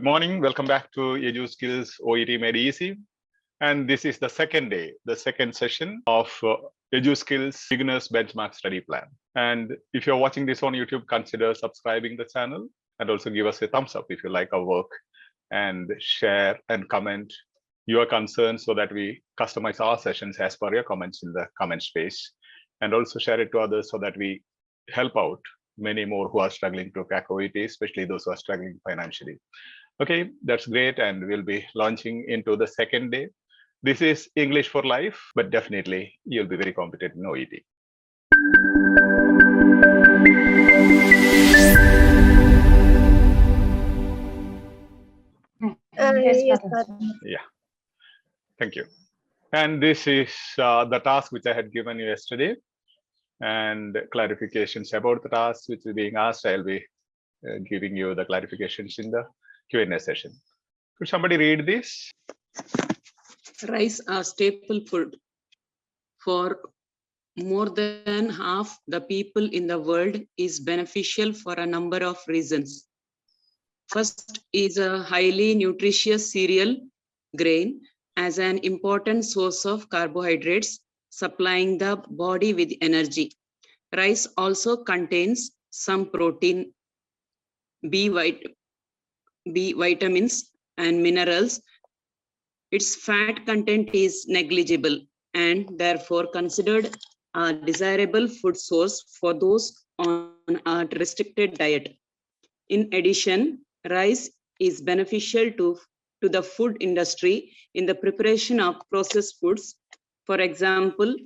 Good morning. Welcome back to Edu Skills OET Made Easy. And this is the second day, the second session of Edu Skills Beginners Benchmark Study Plan. And if you're watching this on YouTube, consider subscribing the channel and also give us a thumbs up if you like our work, and share and comment your concerns so that we customize our sessions as per your comments in the comment space, and also share it to others so that we help out many more who are struggling to crack OET, especially those who are struggling financially. Okay, that's great. And we'll be launching into the second day. This is English for life, but definitely you'll be very competent in OET. Yes, Yeah, thank you. And this is the task which I had given you yesterday, and clarifications about the task which is being asked. I'll be giving you the clarifications in the Q&A session. Could somebody read this? Rice, a staple food for more than half the people in the world, is beneficial for a number of reasons. First, is a highly nutritious cereal grain as an important source of carbohydrates, supplying the body with energy. Rice also contains some protein, B vitamins and minerals. Its fat content is negligible and therefore considered a desirable food source for those on a restricted diet. In addition, rice is beneficial to the food industry in the preparation of processed foods. For example,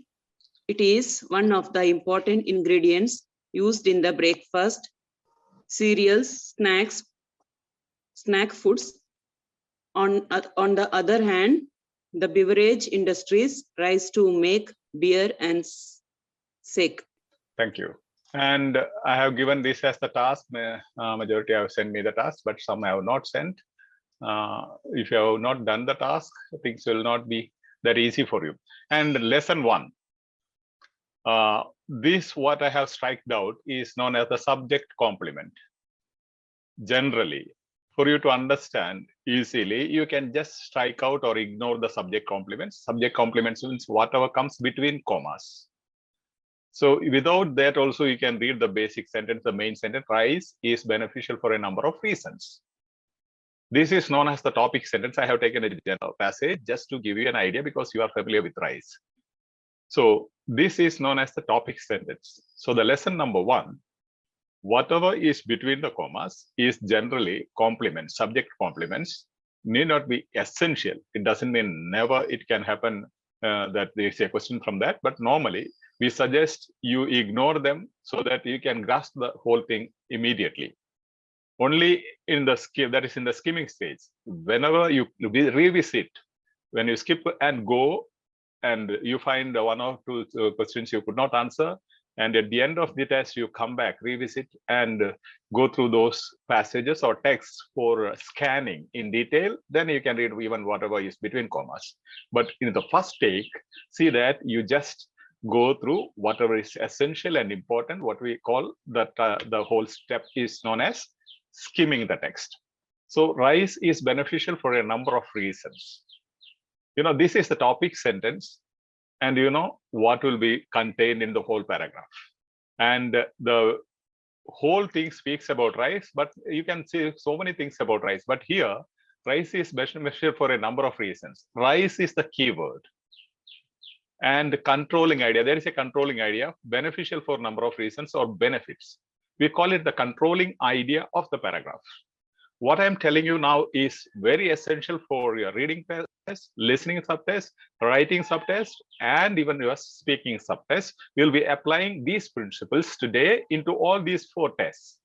it is one of the important ingredients used in the breakfast, cereals, snack foods. On the other hand, the beverage industries rise to make beer and sake. Thank you. And I have given this as the task. Majority have sent me the task, but some have not sent. If you have not done the task, things will not be that easy for you. And lesson 1. This, what I have striked out, is known as the subject complement. Generally, for you to understand easily, you can just strike out or ignore the subject complements. Subject complements means whatever comes between commas. So without that also, you can read the basic sentence, the main sentence: rice is beneficial for a number of reasons. This is known as the topic sentence. I have taken a general passage just to give you an idea because you are familiar with rice. So this is known as the topic sentence. So the lesson number 1, whatever is between the commas is generally complements, subject complements, need not be essential. It doesn't mean never it can happen that there is a question from that, but normally we suggest you ignore them so that you can grasp the whole thing immediately. Only in the that is in the skimming stage. Whenever you revisit, when you skip and go and you find 1 or 2 questions you could not answer, and at the end of the test, you come back, revisit, and go through those passages or texts for scanning in detail, then you can read even whatever is between commas. But in the first take, see that you just go through whatever is essential and important. What we call that the whole step is known as skimming the text. So rice is beneficial for a number of reasons. You know, this is the topic sentence, and you know what will be contained in the whole paragraph. And the whole thing speaks about rice, but you can see so many things about rice. But here, rice is beneficial for a number of reasons. Rice is the keyword. And controlling idea, there is a controlling idea, beneficial for a number of reasons or benefits. We call it the controlling idea of the paragraph. What I'm telling you now is very essential for your reading test, listening subtest, writing subtest, and even your speaking subtest. We'll be applying these principles today into all these 4 tests.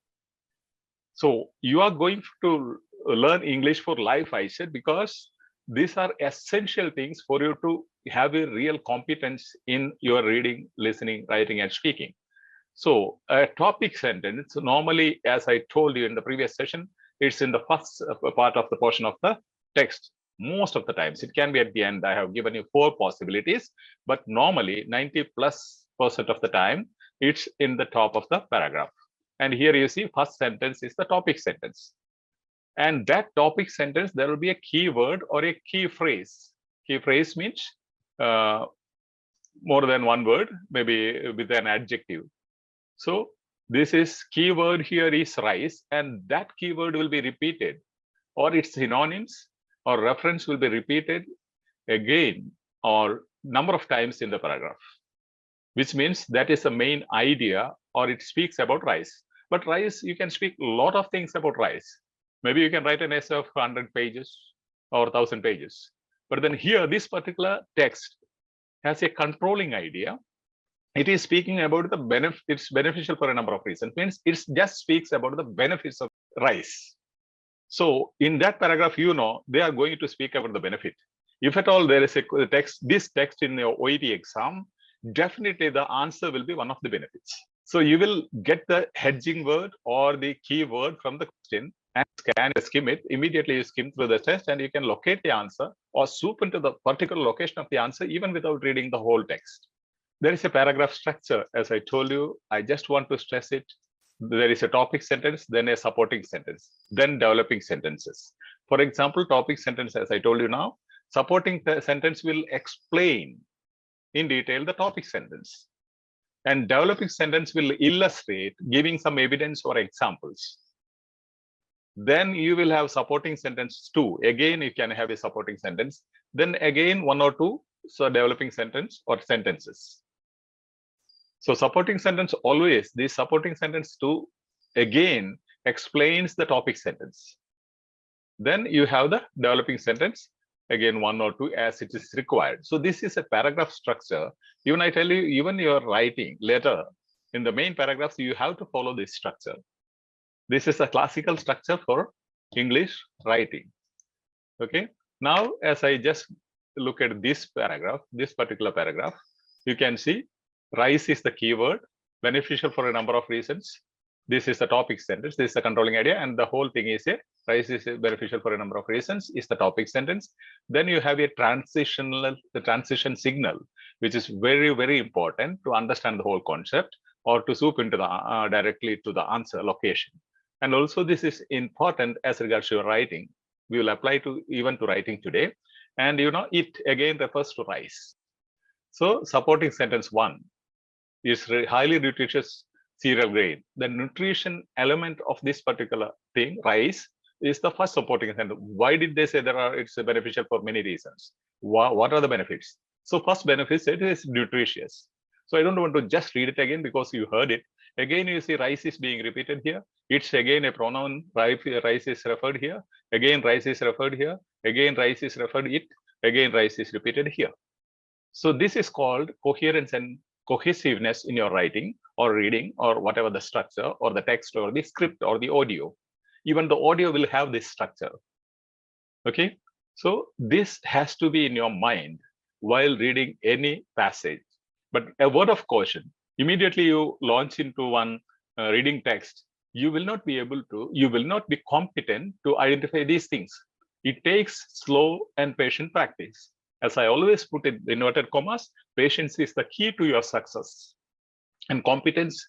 So you are going to learn English for life, I said, because these are essential things for you to have a real competence in your reading, listening, writing, and speaking. So a topic sentence, normally, as I told you in the previous session, it's in the first part of the portion of the text. Most of the times, it can be at the end. I have given you 4 possibilities, but normally 90+% of the time, it's in the top of the paragraph. And here you see first sentence is the topic sentence. And that topic sentence, there will be a keyword or a key phrase. Key phrase means more than one word, maybe with an adjective. So this is keyword here is rice, and that keyword will be repeated, or its synonyms or reference will be repeated again or number of times in the paragraph, which means that is the main idea, or it speaks about rice. But rice, you can speak a lot of things about rice. Maybe you can write an essay of 100 pages or 1,000 pages. But then here, this particular text has a controlling idea. It is speaking about the benefit. It's beneficial for a number of reasons. Means it just speaks about the benefits of rice. So in that paragraph, you know, they are going to speak about the benefit. If at all there is a text, this text in your OET exam, definitely the answer will be one of the benefits. So you will get the hedging word or the keyword from the question and skim it. Immediately you skim through the test and you can locate the answer or swoop into the particular location of the answer even without reading the whole text. There is a paragraph structure, as I told you. I just want to stress it. There is a topic sentence, then a supporting sentence, then developing sentences. For example, topic sentence, as I told you now, supporting sentence will explain in detail the topic sentence. And developing sentence will illustrate, giving some evidence or examples. Then you will have supporting sentence 2. Again, you can have a supporting sentence. Then again, 1 or 2, so developing sentence or sentences. So supporting sentence always, the supporting sentence 2 again explains the topic sentence. Then you have the developing sentence, again 1 or 2 as it is required. So this is a paragraph structure. Even I tell you, even your writing later in the main paragraphs, you have to follow this structure. This is a classical structure for English writing. Okay. Now, as I just look at this paragraph, this particular paragraph, you can see rice is the keyword, beneficial for a number of reasons. This is the topic sentence. This is the controlling idea, and the whole thing is a rice is beneficial for a number of reasons is the topic sentence. Then you have a the transition signal, which is very, very important to understand the whole concept or to swoop into the directly to the answer location. And also this is important as regards to your writing. We will apply to even to writing today. And you know, it again refers to rice. So supporting sentence 1 is highly nutritious cereal grain. The nutrition element of this particular thing, rice, is the first supporting sentence. Why did they say it's beneficial? For many reasons. What are the benefits? So first benefits, it is nutritious. So I don't want to just read it again because you heard it. Again, you see rice is being repeated here. It's again a pronoun, rice is referred here. Again, rice is referred here. Again, rice is referred it. Again, rice is repeated here. So this is called coherence and cohesiveness in your writing or reading or whatever the structure or the text or the script or the audio. Even the audio will have this structure. Okay. So this has to be in your mind while reading any passage. But a word of caution, immediately you launch into one reading text, you will not be competent to identify these things. It takes slow and patient practice. As I always put it in inverted commas, patience is the key to your success. And competence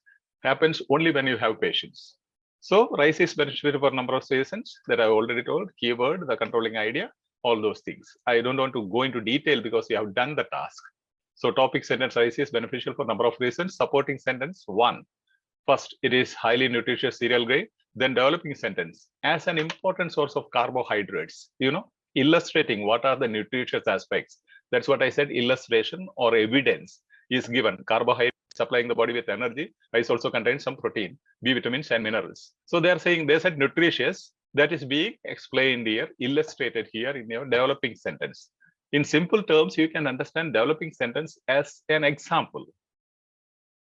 happens only when you have patience. So rice is beneficial for a number of reasons that I've already told, keyword, the controlling idea, all those things. I don't want to go into detail because you have done the task. So topic sentence, rice is beneficial for a number of reasons. Supporting sentence 1. First, it is highly nutritious cereal grain. Then developing sentence as an important source of carbohydrates, you know, illustrating what are the nutritious aspects. That's what I said, illustration or evidence is given. Carbohydrates supplying the body with energy. Rice also contains some protein, B vitamins and minerals. So they are saying, they said nutritious, that is being explained here, illustrated here in your developing sentence. In simple terms, you can understand developing sentence as an example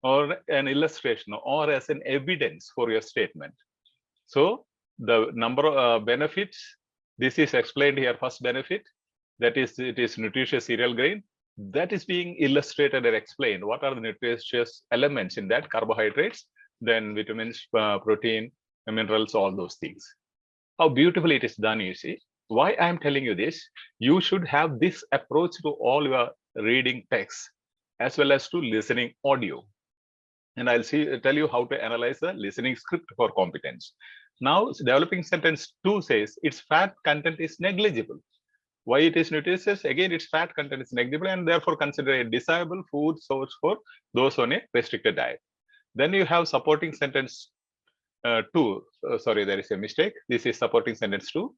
or an illustration or as an evidence for your statement. So the number of benefits, this is explained here. First benefit, that is, it is nutritious cereal grain. That is being illustrated and explained. What are the nutritious elements in that? Carbohydrates, then vitamins, protein, minerals, all those things. How beautifully it is done, you see. Why I'm telling you this, you should have this approach to all your reading text as well as to listening audio. And I'll tell you how to analyze the listening script for competence. Now, developing sentence 2 says its fat content is negligible. Why it is nutritious? Again, its fat content is negligible and therefore considered a desirable food source for those on a restricted diet. Then you have supporting sentence 2. Sorry, there is a mistake. This is supporting sentence 2.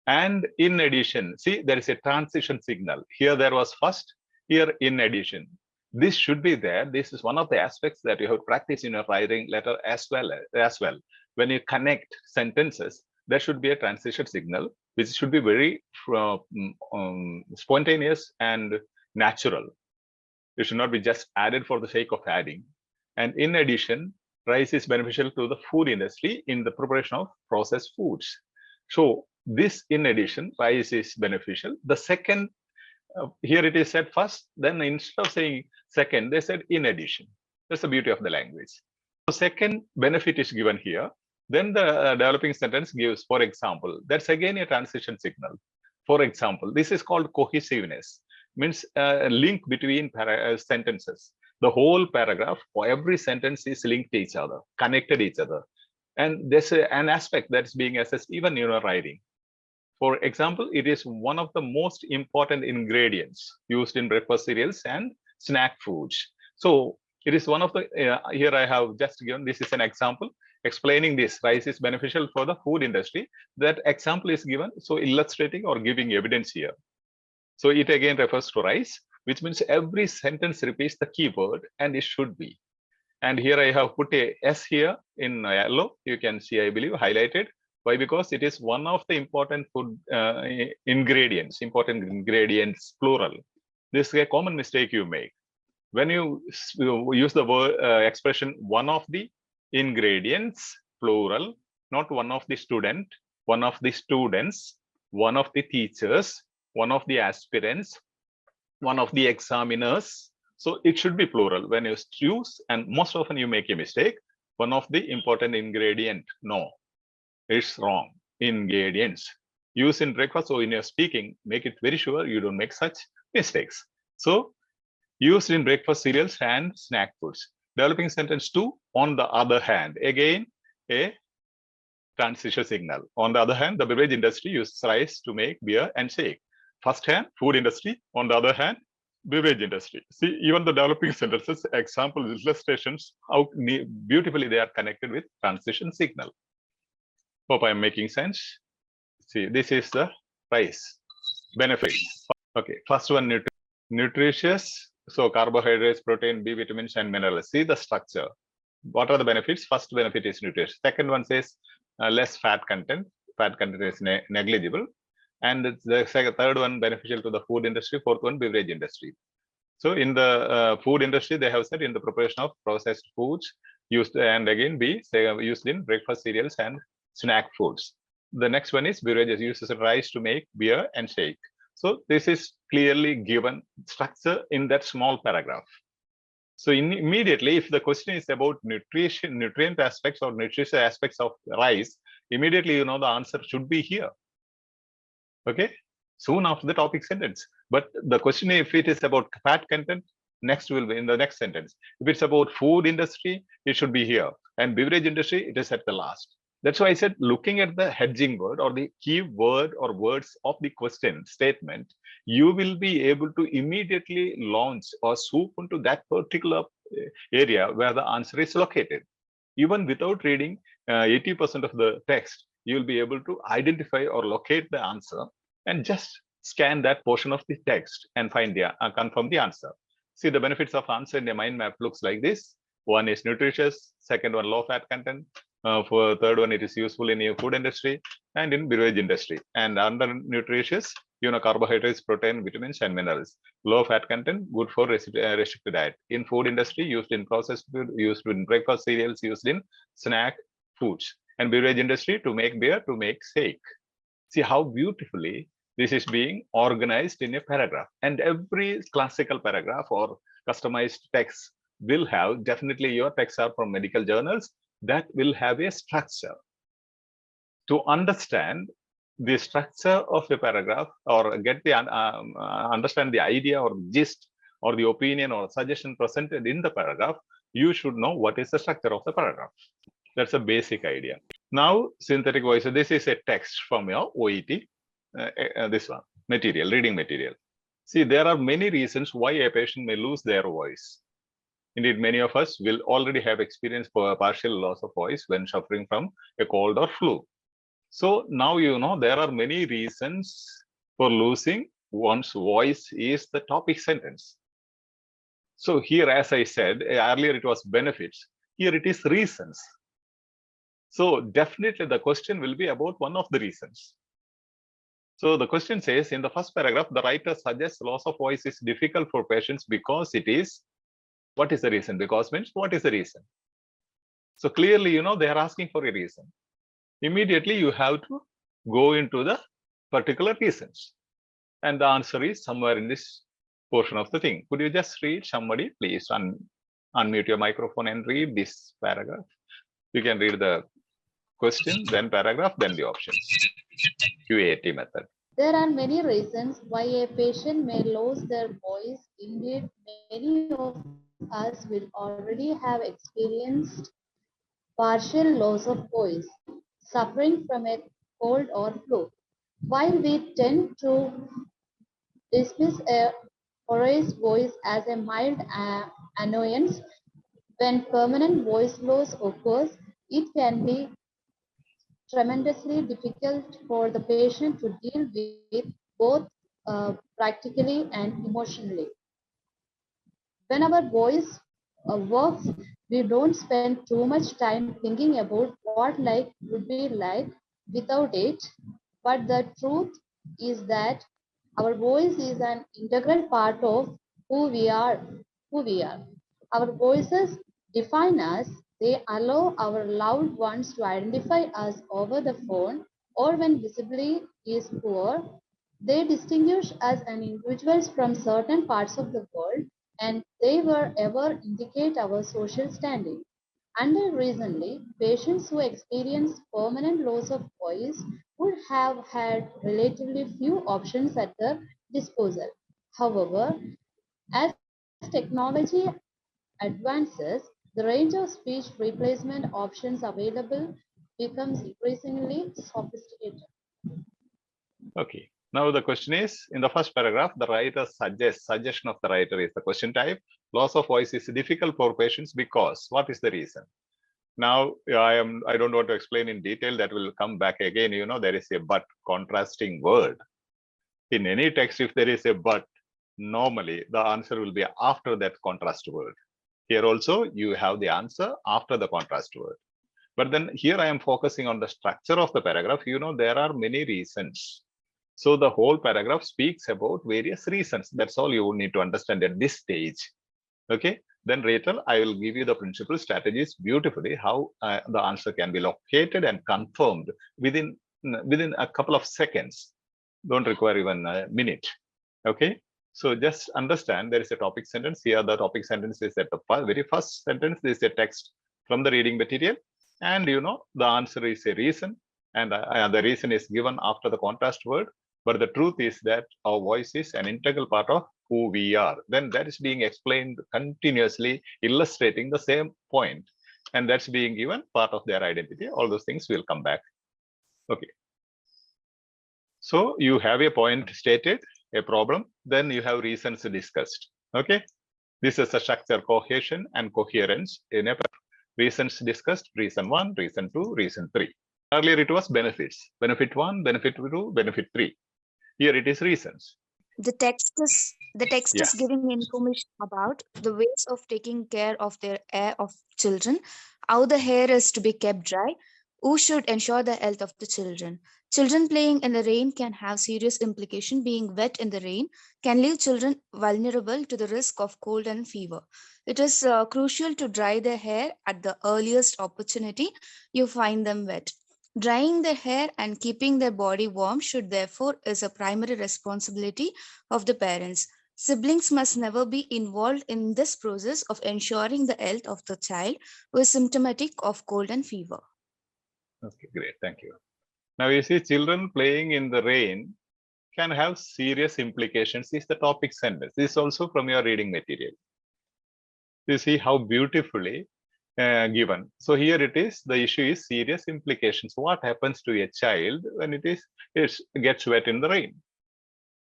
And in addition, see, there is a transition signal. Here there was first, here in addition. This should be there. This is one of the aspects that you have to practice in your writing letter as well. When you connect sentences, there should be a transition signal, which should be very spontaneous and natural. It should not be just added for the sake of adding. And in addition, rice is beneficial to the food industry in the preparation of processed foods. So this, in addition, rice is beneficial. The second, here it is said first, then instead of saying second, they said in addition. That's the beauty of the language. So second benefit is given here. Then the developing sentence gives, for example, that's again a transition signal. For example, this is called cohesiveness, means a link between sentences. The whole paragraph, for every sentence is linked to each other, connected each other. And there's an aspect that's being assessed even in your writing. For example, it is one of the most important ingredients used in breakfast cereals and snack foods. So it is one of the, here I have just given, this is an example explaining this. Rice is beneficial for the food industry. That example is given, so illustrating or giving evidence here. So it again refers to rice, which means every sentence repeats the keyword, and it should be. And here I have put a S here in yellow. You can see, I believe, highlighted. Why? Because it is one of the important food ingredients, plural. This is a common mistake you make. When you use the word expression one of the ingredients, plural, not one of the student, one of the students, one of the teachers, one of the aspirants, one of the examiners. So it should be plural when you use, and most often you make a mistake. One of the important ingredient. No, it's wrong. Ingredients. Use in breakfast or in your speaking, make it very sure you don't make such mistakes. So used in breakfast cereals and snack foods. Developing sentence 2, on the other hand, again, a transition signal. On the other hand, the beverage industry uses rice to make beer and shake. First hand, food industry. On the other hand, beverage industry. See, even the developing sentences, examples, illustrations, how beautifully they are connected with transition signal. Hope I am making sense. See, this is the rice benefits. Okay, first one, nutritious. So carbohydrates, protein, B vitamins, and minerals. See the structure. What are the benefits? First benefit is nutritious. Second one says less fat content. Fat content is negligible. And the third one, beneficial to the food industry. Fourth one, beverage industry. So in the food industry, they have said in the preparation of processed foods used, and again B, used in breakfast cereals and snack foods. The next one is beverages, uses rice to make beer and shake. So this is clearly given structure in that small paragraph. So immediately, if the question is about nutrient aspects or nutrition aspects of rice, immediately you know the answer should be here. Okay, soon after the topic sentence. But the question, if it is about fat content, next will be in the next sentence. If it's about food industry, it should be here. And beverage industry, it is at the last. That's why I said, looking at the hedging word or the key word or words of the question statement, you will be able to immediately launch or swoop into that particular area where the answer is located. Even without reading 80% of the text, you'll be able to identify or locate the answer and just scan that portion of the text and find the confirm the answer. See, the benefits of answer in a mind map looks like this. One is nutritious, second one low fat content, for third one it is useful in your food industry and in beverage industry. And under nutritious, carbohydrates, protein, vitamins, and minerals. Low fat content, good for restricted diet. In food industry, used in processed food, used in breakfast cereals, used in snack foods. And beverage industry, to make beer, to make shake. See how beautifully this is being organized in a paragraph. And every classical paragraph or customized text will have, definitely your texts are from medical journals, that will have a structure. To understand the structure of a paragraph or get the understand the idea or gist or the opinion or suggestion presented in the paragraph, you should know what is the structure of the paragraph. That's a basic idea. Now, synthetic voice. This is a text from your OET, this one, material, reading material. See, there are many reasons why a patient may lose their voice. Indeed, many of us will already have experienced for a partial loss of voice when suffering from a cold or flu. So now you know there are many reasons for losing one's voice is the topic sentence. So here, as I said, earlier it was benefits. Here it is reasons. So definitely the question will be about one of the reasons. So the question says in the first paragraph, the writer suggests loss of voice is difficult for patients because it is, what is the reason? Because means what is the reason? So clearly, you know, they are asking for a reason. Immediately you have to go into the particular reasons. And the answer is somewhere in this portion of the thing. Could you just read, somebody, please unmute your microphone and read this paragraph. You can read the question, then paragraph, then the options. QAT method. There are many reasons why a patient may lose their voice. Indeed, many of us will already have experienced partial loss of voice, suffering from a cold or flu. While we tend to dismiss a hoarse voice as a mild annoyance, when permanent voice loss occurs, it can be tremendously difficult for the patient to deal with both practically and emotionally. When our voice works, we don't spend too much time thinking about what life would be like without it. But the truth is that our voice is an integral part of who we are. Our voices define us. They allow our loved ones to identify us over the phone or when visibility is poor. They distinguish us as individuals from certain parts of the world, and they were ever indicate our social standing. Until recently, patients who experience permanent loss of voice would have had relatively few options at their disposal. However, as technology advances, the range of speech replacement options available becomes increasingly sophisticated. Okay. Now the question is, in the first paragraph, the writer suggests, suggestion of the writer is the question type. Loss of voice is difficult for patients because, what is the reason? Now, I don't want to explain in detail, that will come back again. You know, there is a but contrasting word. In any text, if there is a but, normally the answer will be after that contrast word. Here also, you have the answer after the contrast word. But then here I am focusing on the structure of the paragraph. You know, there are many reasons. So the whole paragraph speaks about various reasons. That's all you need to understand at this stage. Okay. Then later I will give you the principal strategies beautifully, how the answer can be located and confirmed within a couple of seconds. Don't require even a minute. Okay. So just understand there is a topic sentence here. The topic sentence is at the very first sentence. This is a text from the reading material. And you know, the answer is a reason. And the reason is given after the contrast word. But the truth is that our voice is an integral part of who we are. Then that is being explained continuously, illustrating the same point. And that's being given part of their identity. All those things will come back. Okay. So you have a point stated, a problem, then you have reasons discussed. Okay. This is a structure, cohesion and coherence in a reasons discussed, reason 1, reason 2, reason 3. Earlier it was benefits, benefit 1, benefit 2, benefit 3. Here it is reasons. The text is giving information about the ways of taking care of their hair of children, how the hair is to be kept dry, who should ensure the health of the children. Children playing in the rain can have serious implication. Being wet in the rain can leave children vulnerable to the risk of cold and fever. It is crucial to dry their hair at the earliest opportunity you find them wet. Drying their hair and keeping their body warm should therefore is a primary responsibility of the parents. Siblings must never be involved in this process of ensuring the health of the child who is symptomatic of cold and fever. Okay, great. Thank you. Now you see, children playing in the rain can have serious implications is the topic sentence. This is also from your reading material. You see how beautifully given. So here it is, the issue is serious implications. What happens to a child when it gets wet in the rain?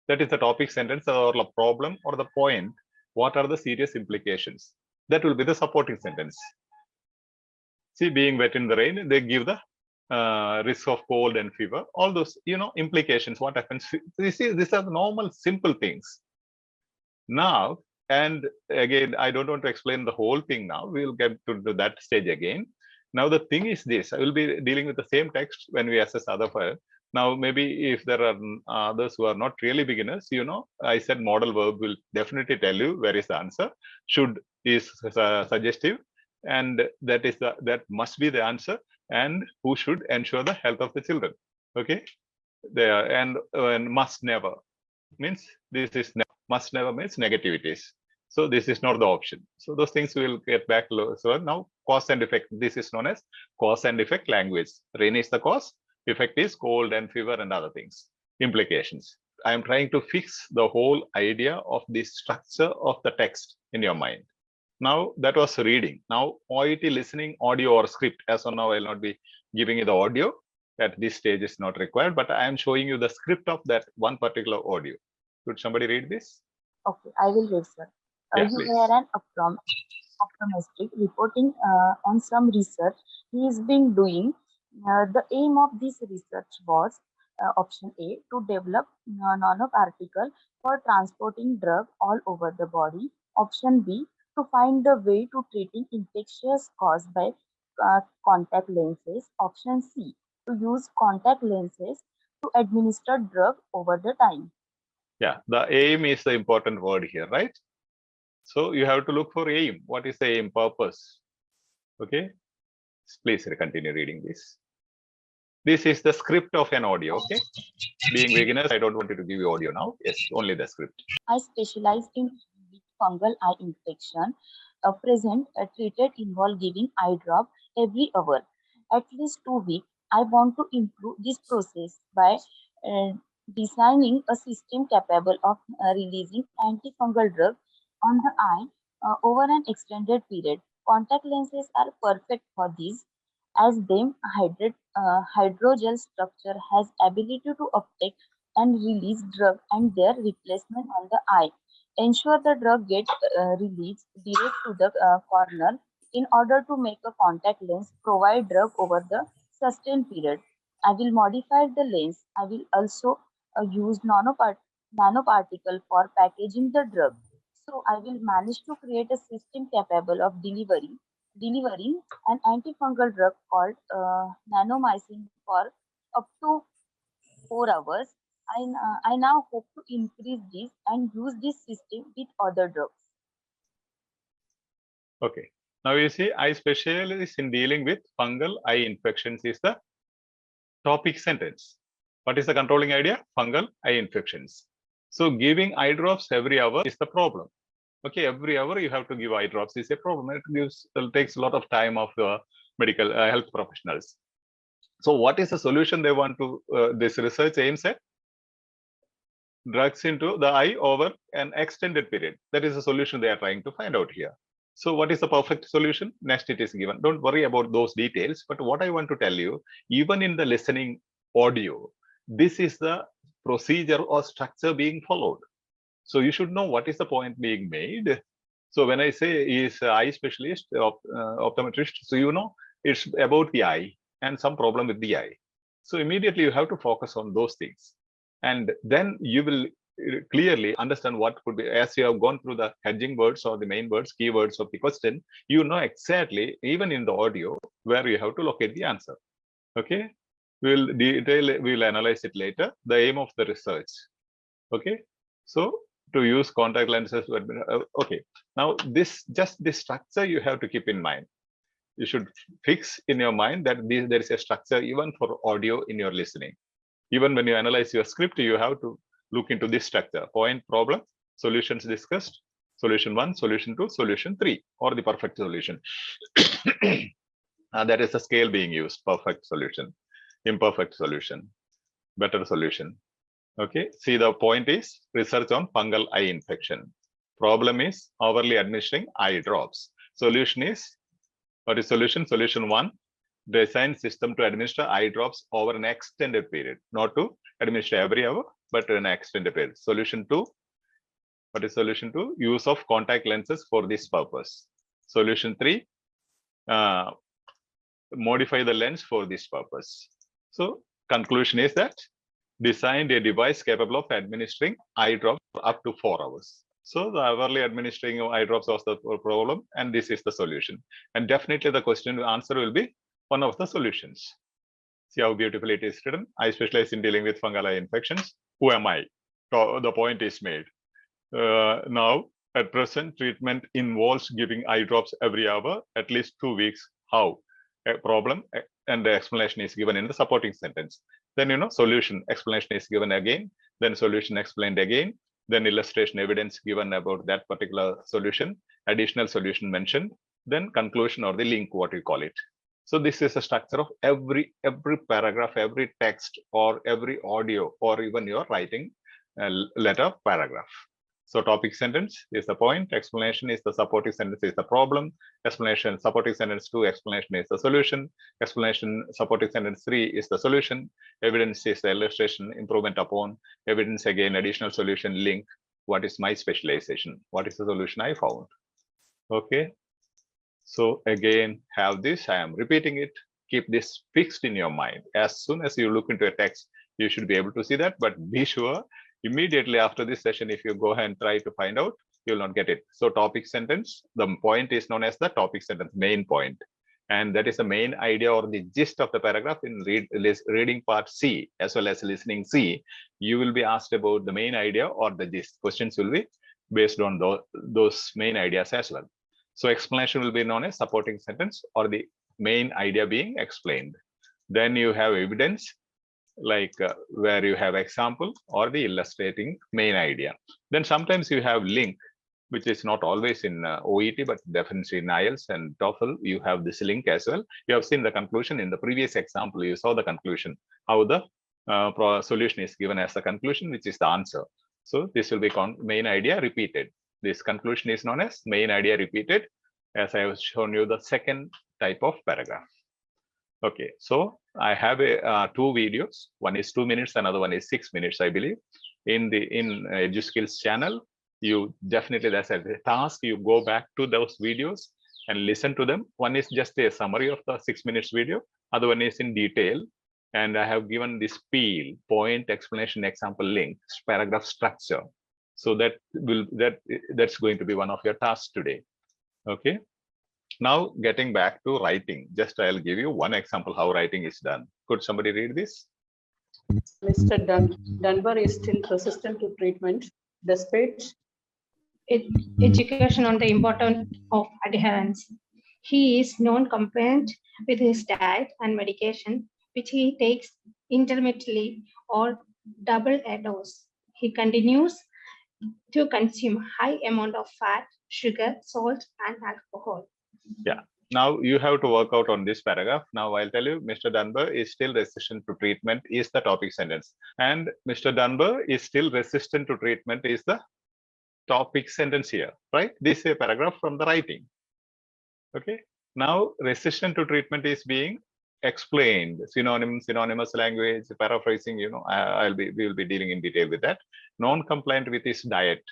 That is the topic sentence or the problem or the point. What are the serious implications? That will be the supporting sentence. See, being wet in the rain, they give the risk of cold and fever, all those, implications, what happens. These are normal, simple things. Now, and again, I don't want to explain the whole thing now. We'll get to that stage again. Now, the thing is this, I will be dealing with the same text when we assess other file. Now, maybe if there are others who are not really beginners, I said modal verb will definitely tell you where is the answer. Should is suggestive, and that must be the answer. And who should ensure the health of the children? Okay, there, and must never means this is must never means negativities. So this is not the option. So those things we will get back. So now cause and effect. This is known as cause and effect language. Rain is the cause. Effect is cold and fever and other things. Implications. I am trying to fix the whole idea of the structure of the text in your mind. Now that was reading. Now OET listening, audio or script. As of now, I will not be giving you the audio. At this stage is not required, but I am showing you the script of that one particular audio. Could somebody read this? Okay, I will read, sir. Yeah, You please. hear an optometrist reporting on some research he is being doing. The aim of this research was option A, to develop nanoparticle for transporting drug all over the body. Option B, to find a way to treating infections caused by contact lenses. Option C, to use contact lenses to administer drug over the time. Yeah, the aim is the important word here, right? So you have to look for aim. What is the aim, purpose? Okay, please continue reading this. This is the script of an audio, okay? Being beginners, I don't want you to give you audio now. Yes, only the script. I specialize in fungal eye infection. Treated involve giving eye drop every hour. At least 2 weeks. I want to improve this process by designing a system capable of releasing antifungal drug on the eye over an extended period. Contact lenses are perfect for this, as them hydrogel structure has ability to uptake and release drug and their replacement on the eye. Ensure the drug gets released direct to the cornea. In order to make a contact lens provide drug over the sustained period. I will modify the lens. I will also use nanoparticle for packaging the drug. So I will manage to create a system capable of delivering an antifungal drug called nanomycin for up to 4 hours. I now hope to increase this and use this system with other drugs. Okay. Now you see, I specialize in dealing with fungal eye infections is the topic sentence. What is the controlling idea? Fungal eye infections. So giving eye drops every hour is the problem. Okay, every hour you have to give eye drops is a problem. It takes a lot of time of medical health professionals. So what is the solution they want to, this research aims at? Drugs into the eye over an extended period. That is the solution they are trying to find out here. So what is the perfect solution? Next it is given. Don't worry about those details. But what I want to tell you, even in the listening audio, this is the procedure or structure being followed. So you should know what is the point being made. So when I say is eye specialist, optometrist, so it's about the eye and some problem with the eye. So immediately you have to focus on those things. And then you will clearly understand what could be, as you have gone through the hedging words or the main words, keywords of the question, you know exactly, even in the audio, where you have to locate the answer. Okay, we'll analyze it later. The aim of the research. Okay, so to use contact lenses. Okay, now this structure you have to keep in mind. You should fix in your mind that there is a structure even for audio in your listening. Even when you analyze your script, you have to look into this structure: point, problem, solutions discussed, solution 1, solution 2, solution 3, or the perfect solution. That is the scale being used: perfect solution, imperfect solution, better solution. Okay, see, the point is research on fungal eye infection. Problem is overly administering eye drops. Solution is What is solution? Solution 1, design system to administer eye drops over an extended period, not to administer every hour, but an extended period. Solution 2, what is solution 2? Use of contact lenses for this purpose. Solution 3, modify the lens for this purpose. So conclusion is that designed a device capable of administering eye drops for up to 4 hours. So the hourly administering of eye drops was the problem, and this is the solution. And definitely the question answer will be one of the solutions. See how beautifully it is written. I specialize in dealing with fungal eye infections. Who am I? So the point is made. Now, at present, treatment involves giving eye drops every hour, at least 2 weeks. How? A problem, and the explanation is given in the supporting sentence. Then, solution explanation is given again, then solution explained again, then illustration evidence given about that particular solution, additional solution mentioned, then conclusion or the link, what you call it. So this is a structure of every paragraph, every text, or every audio, or even your writing letter paragraph. So topic sentence is the point, explanation is the supporting sentence is the problem, explanation supporting sentence 2, explanation is the solution, explanation supporting sentence 3 is the solution, evidence is the illustration, improvement upon, evidence again, additional solution, link, what is my specialization, what is the solution I found. Okay, so again, have this, I am repeating it, keep this fixed in your mind. As soon as you look into a text, you should be able to see that, but be sure immediately after this session, if you go ahead and try to find out, you will not get it. So topic sentence, the point is known as the topic sentence, main point. And that is the main idea or the gist of the paragraph in reading part C, as well as listening C. You will be asked about the main idea or the gist. Questions will be based on those main ideas as well. So explanation will be known as supporting sentence or the main idea being explained. Then you have evidence, like where you have example or the illustrating main idea. Then sometimes you have link, which is not always in OET, but definitely in IELTS and TOEFL, you have this link as well. You have seen the conclusion in the previous example, you saw the conclusion, how the solution is given as the conclusion, which is the answer. So this will be main idea repeated. This conclusion is known as main idea repeated, as I have shown you the second type of paragraph. Okay, so I have two videos. One is 2 minutes, another one is 6 minutes, I believe. In EduSkills channel, you definitely, that's a task. You go back to those videos and listen to them. One is just a summary of the 6 minutes video. Other one is in detail. And I have given this peel, point, explanation, example, link, paragraph structure. So that's going to be one of your tasks today. Okay. Now getting back to writing, just I'll give you one example how writing is done. Could somebody read this? Mr. Dunbar is still resistant to treatment despite education on the importance of adherence. He is non-compliant with his diet and medication, which he takes intermittently or double a dose. He continues to consume high amount of fat, sugar, salt, and alcohol. Yeah. Now you have to work out on this paragraph. Now I'll tell you, Mr. Dunbar is still resistant to treatment is the topic sentence. And Mr. Dunbar is still resistant to treatment is the topic sentence here, right? This is a paragraph from the writing. Okay. Now resistant to treatment is being explained, synonymous language, paraphrasing, we will be dealing in detail with that. Non-compliant with his diet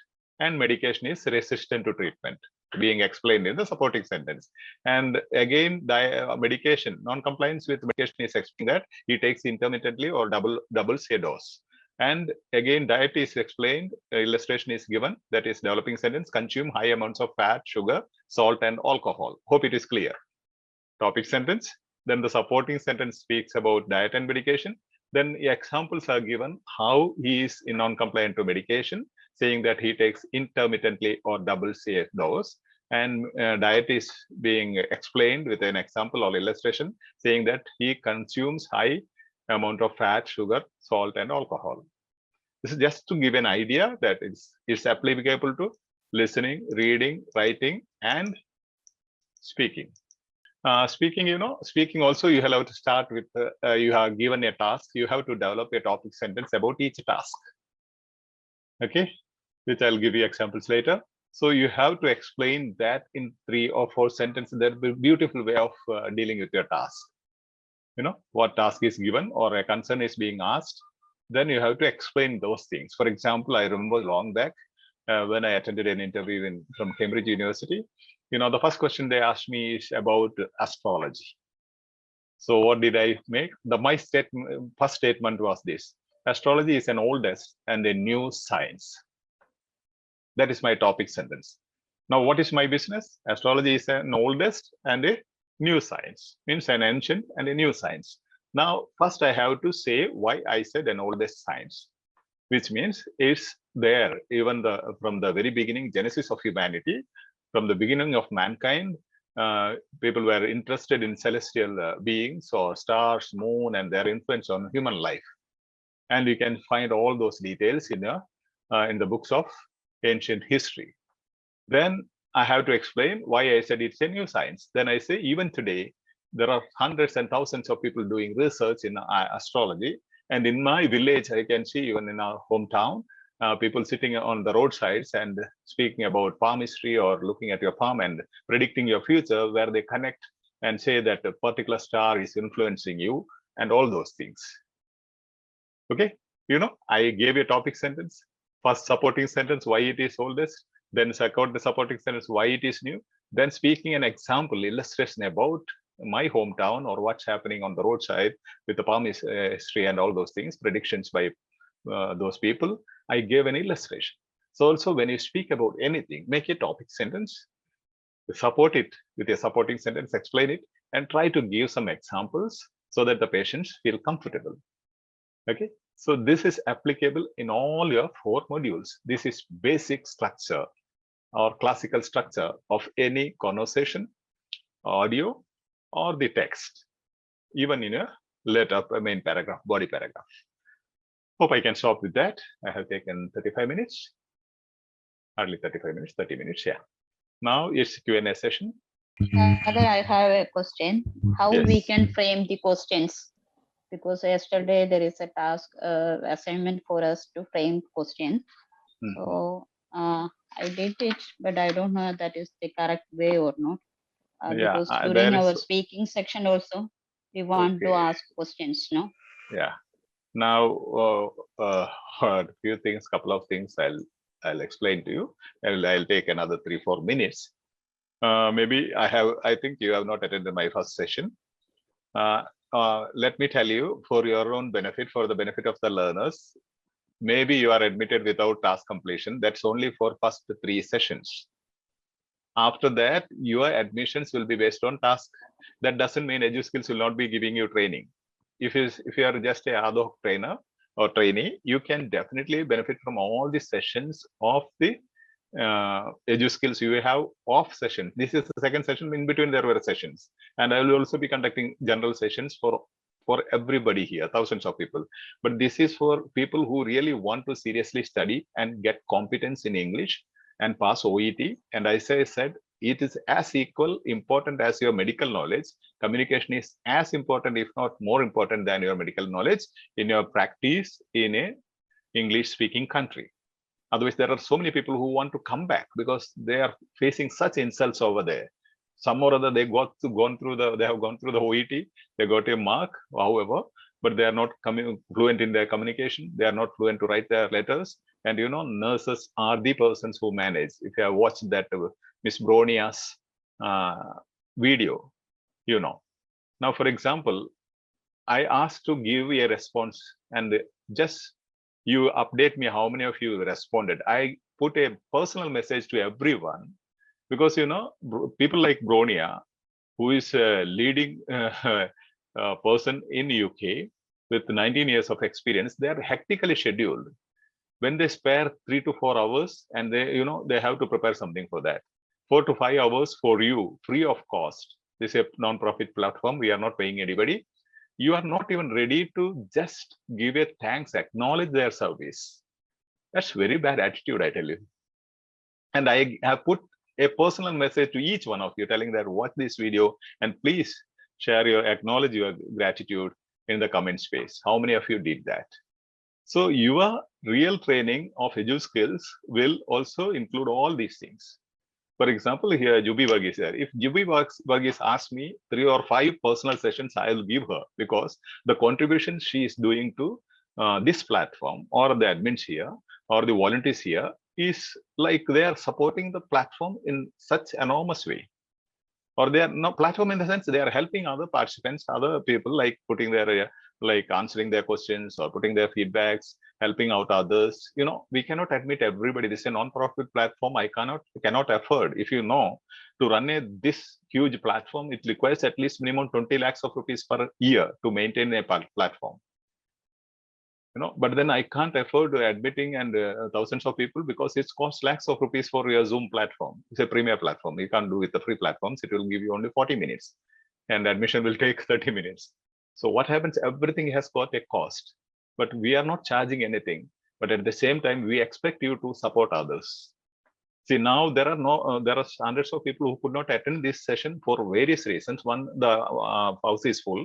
and medication is resistant to treatment, being explained in the supporting sentence. And again, medication, non-compliance with medication is explained that he takes intermittently or doubles a dose. And again, diet is explained, illustration is given, that is developing sentence, consume high amounts of fat, sugar, salt, and alcohol. Hope it is clear. Topic sentence. Then the supporting sentence speaks about diet and medication. Then examples are given how he is non-compliant to medication, saying that he takes intermittently or doubles a dose. And diet is being explained with an example or illustration, saying that he consumes high amount of fat, sugar, salt, and alcohol. This is just to give an idea that it's applicable to listening, reading, writing, and speaking. Speaking also, you have to start with, you have given a task, you have to develop a topic sentence about each task. Okay, which I'll give you examples later. So you have to explain that in 3 or 4 sentences. That's a beautiful way of dealing with your task. You know, what task is given or a concern is being asked, then you have to explain those things. For example, I remember long back when I attended an interview from Cambridge University, you know, the first question they asked me is about astrology. So what did I make? My first statement was this: astrology is an oldest and a new science. That is my topic sentence. Now, what is my business? Astrology is an oldest and a new science, means an ancient and a new science. Now, first I have to say why I said an oldest science, which means it's there even from the very beginning, genesis of humanity, from the beginning of mankind. People were interested in celestial beings or stars, moon, and their influence on human life. And you can find all those details in the books of ancient history. Then I have to explain why I said it's a new science. Then I say even today, there are hundreds and thousands of people doing research in astrology. And in my village, I can see even in our hometown, people sitting on the roadsides and speaking about palmistry or looking at your palm and predicting your future, where they connect and say that a particular star is influencing you and all those things. Okay, you know, I gave you a topic sentence. First supporting sentence, why it is oldest. Then second the supporting sentence, why it is new. Then speaking an example, illustration about my hometown or what's happening on the roadside with the palm history and all those things, predictions by those people. I gave an illustration. So also when you speak about anything, make a topic sentence, support it with a supporting sentence, explain it, and try to give some examples so that the patients feel comfortable. Okay. So this is applicable in all your 4 modules. This is basic structure or classical structure of any conversation, audio, or the text, even in a letter, main paragraph, body paragraph. Hope I can stop with that. I have taken 35 minutes, hardly 35 minutes, 30 minutes, yeah. Now it's Q&A session. Other, I have a question. How Yes. we can frame the questions? Because yesterday there is a task assignment for us to frame questions. So I did it, but I don't know if that is the correct way or not. Because during our speaking section also, we want to ask questions, no? Yeah. Now, a few things, couple of things I'll explain to you. I'll take another 3-4 minutes. Maybe I think you have not attended my first session. Let me tell you, for your own benefit, for the benefit of the learners, maybe you are admitted without task completion. That's only for first 3 sessions. After that, your admissions will be based on task. That doesn't mean EduSkills will not be giving you training. If you are just a ad hoc trainer or trainee, you can definitely benefit from all the sessions of the EduSkills. You have off session. This is the second session. In between there were sessions, and I will also be conducting general sessions for everybody here, thousands of people. But this is for people who really want to seriously study and get competence in English and pass OET. And as I said, it is as important as your medical knowledge. Communication is as important, if not more important, than your medical knowledge in your practice in a English-speaking country. Otherwise, there are so many people who want to come back because they are facing such insults over there. Some or other they have gone through the OET, they got a mark, however, but they are not fluent in their communication. They are not fluent to write their letters. And you know, nurses are the persons who manage. If you have watched that Miss Bronia's video, you know. Now, for example, I asked to give a response, and just you update me how many of you responded. I put a personal message to everyone because, you know, people like Bronia, who is a leading person in UK with 19 years of experience, they are hectically scheduled. When they spare 3 to 4 hours and they have to prepare something for that, 4 to 5 hours for you, free of cost. This is a non-profit platform. We are not paying anybody. You are not even ready to just give a thanks, acknowledge their service. That's very bad attitude, I tell you. And I have put a personal message to each one of you telling that watch this video and please acknowledge your gratitude in the comment space. How many of you did that? So your real training of EduSkills will also include all these things. For example, here Juby is there. If Juby Varghese asks me 3 or 5 personal sessions, I will give her, because the contribution she is doing to this platform, or the admins here, or the volunteers here, is like they are supporting the platform in such enormous way. Or they are no platform in the sense they are helping other participants, other people, like putting their like answering their questions or putting their feedbacks, helping out others. You know, we cannot admit everybody. This is a non-profit platform. I cannot afford. If you know, to run this huge platform, it requires at least minimum 20 lakhs of rupees per year to maintain a platform. You know, but then I can't afford admitting and thousands of people, because it costs lakhs of rupees for your Zoom platform. It's a premier platform. You can't do with the free platforms. It will give you only 40 minutes and admission will take 30 minutes. So what happens? Everything has got a cost, but we are not charging anything. But at the same time, we expect you to support others. See, now there are there are hundreds of people who could not attend this session for various reasons. One, the house is full.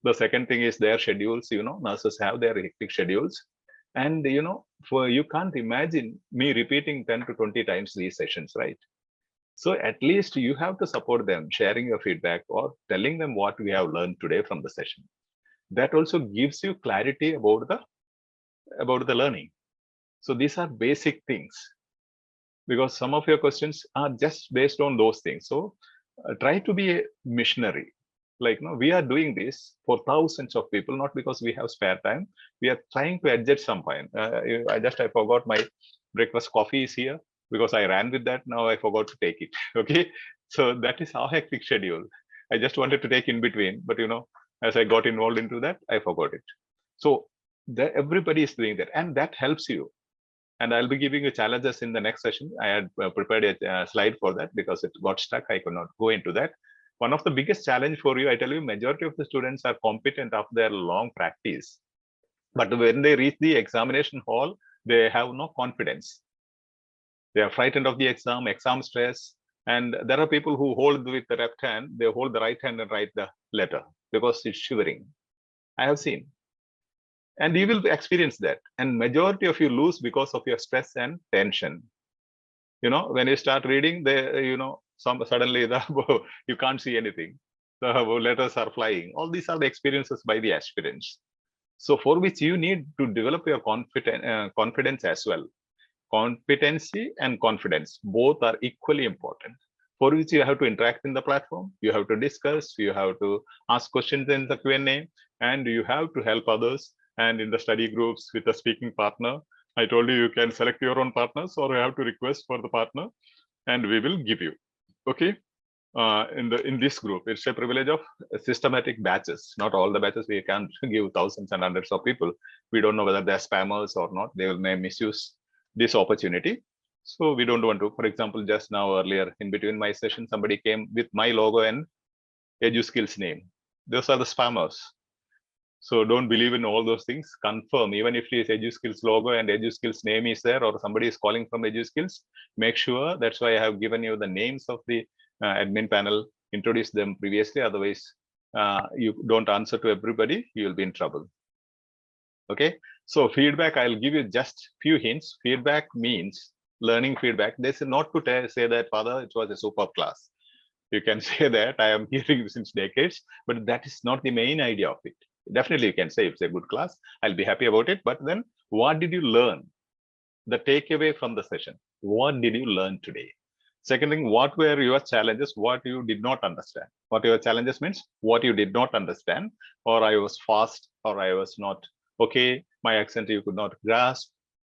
The second thing is their schedules. You know, nurses have their hectic schedules, and you know, you can't imagine me repeating 10 to 20 times these sessions, right? So at least you have to support them, sharing your feedback or telling them what we have learned today from the session. That also gives you clarity about the learning. So these are basic things, because some of your questions are just based on those things. So try to be a missionary. Like, no, we are doing this for thousands of people, not because we have spare time. We are trying to adjust some point. I forgot my breakfast coffee is here because I ran with that. Now I forgot to take it. Okay, so that is our hectic schedule. I just wanted to take in between, but you know, as I got involved into that, I forgot it. So everybody is doing that, and that helps you. And I'll be giving you challenges in the next session. I had prepared a slide for that because it got stuck. I could not go into that. One of the biggest challenge for you, I tell you, majority of the students are competent after their long practice. But when they reach the examination hall, they have no confidence. They are frightened of the exam stress. And there are people who hold with the left hand, they hold the right hand and write the letter because it's shivering. I have seen. And you will experience that. And majority of you lose because of your stress and tension. You know, when you start reading, suddenly you can't see anything. The letters are flying. All these are the experiences by the aspirants. So for which you need to develop your confidence as well. Competency and confidence, both are equally important. For which you have to interact in the platform, you have to discuss, you have to ask questions in the Q&A, and you have to help others. And in the study groups with a speaking partner, I told you can select your own partners or you have to request for the partner and we will give you. Okay. In this group, it's a privilege of systematic batches. Not all the batches, we can't give thousands and hundreds of people. We don't know whether they're spammers or not. They may misuse this opportunity. So we don't want to. For example, just now earlier in between my session, somebody came with my logo and EduSkills name. Those are the spammers. So don't believe in all those things. Confirm, even if it is EduSkills logo and EduSkills name is there, or somebody is calling from EduSkills, make sure. That's why I have given you the names of the admin panel, introduce them previously. Otherwise, you don't answer to everybody, you will be in trouble. Okay, so feedback, I'll give you just few hints. Feedback means learning feedback. This is not to say that, Father, it was a superb class. You can say that, I am hearing since decades, but that is not the main idea of it. Definitely you can say it's a good class, I'll be happy about it, but then what did you learn? The takeaway from the session, what did you learn today? Second thing, what were your challenges, what you did not understand? What your challenges means, what you did not understand, or I was fast, or I was not okay, my accent you could not grasp,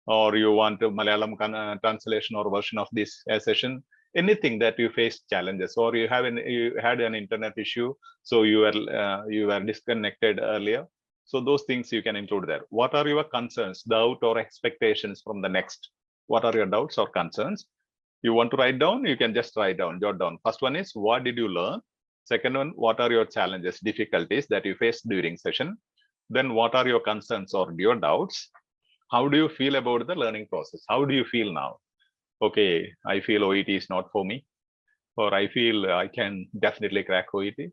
or you want a Malayalam translation or version of this session. Anything that you face challenges, or you had an internet issue, so you were disconnected earlier. So those things you can include there. What are your concerns, doubt, or expectations from the next? What are your doubts or concerns? You want to write down? You can just write down, jot down. First one is, what did you learn? Second one, what are your challenges, difficulties that you faced during session? Then what are your concerns or your doubts? How do you feel about the learning process? How do you feel now? Okay, I feel OET is not for me, or I feel I can definitely crack OET,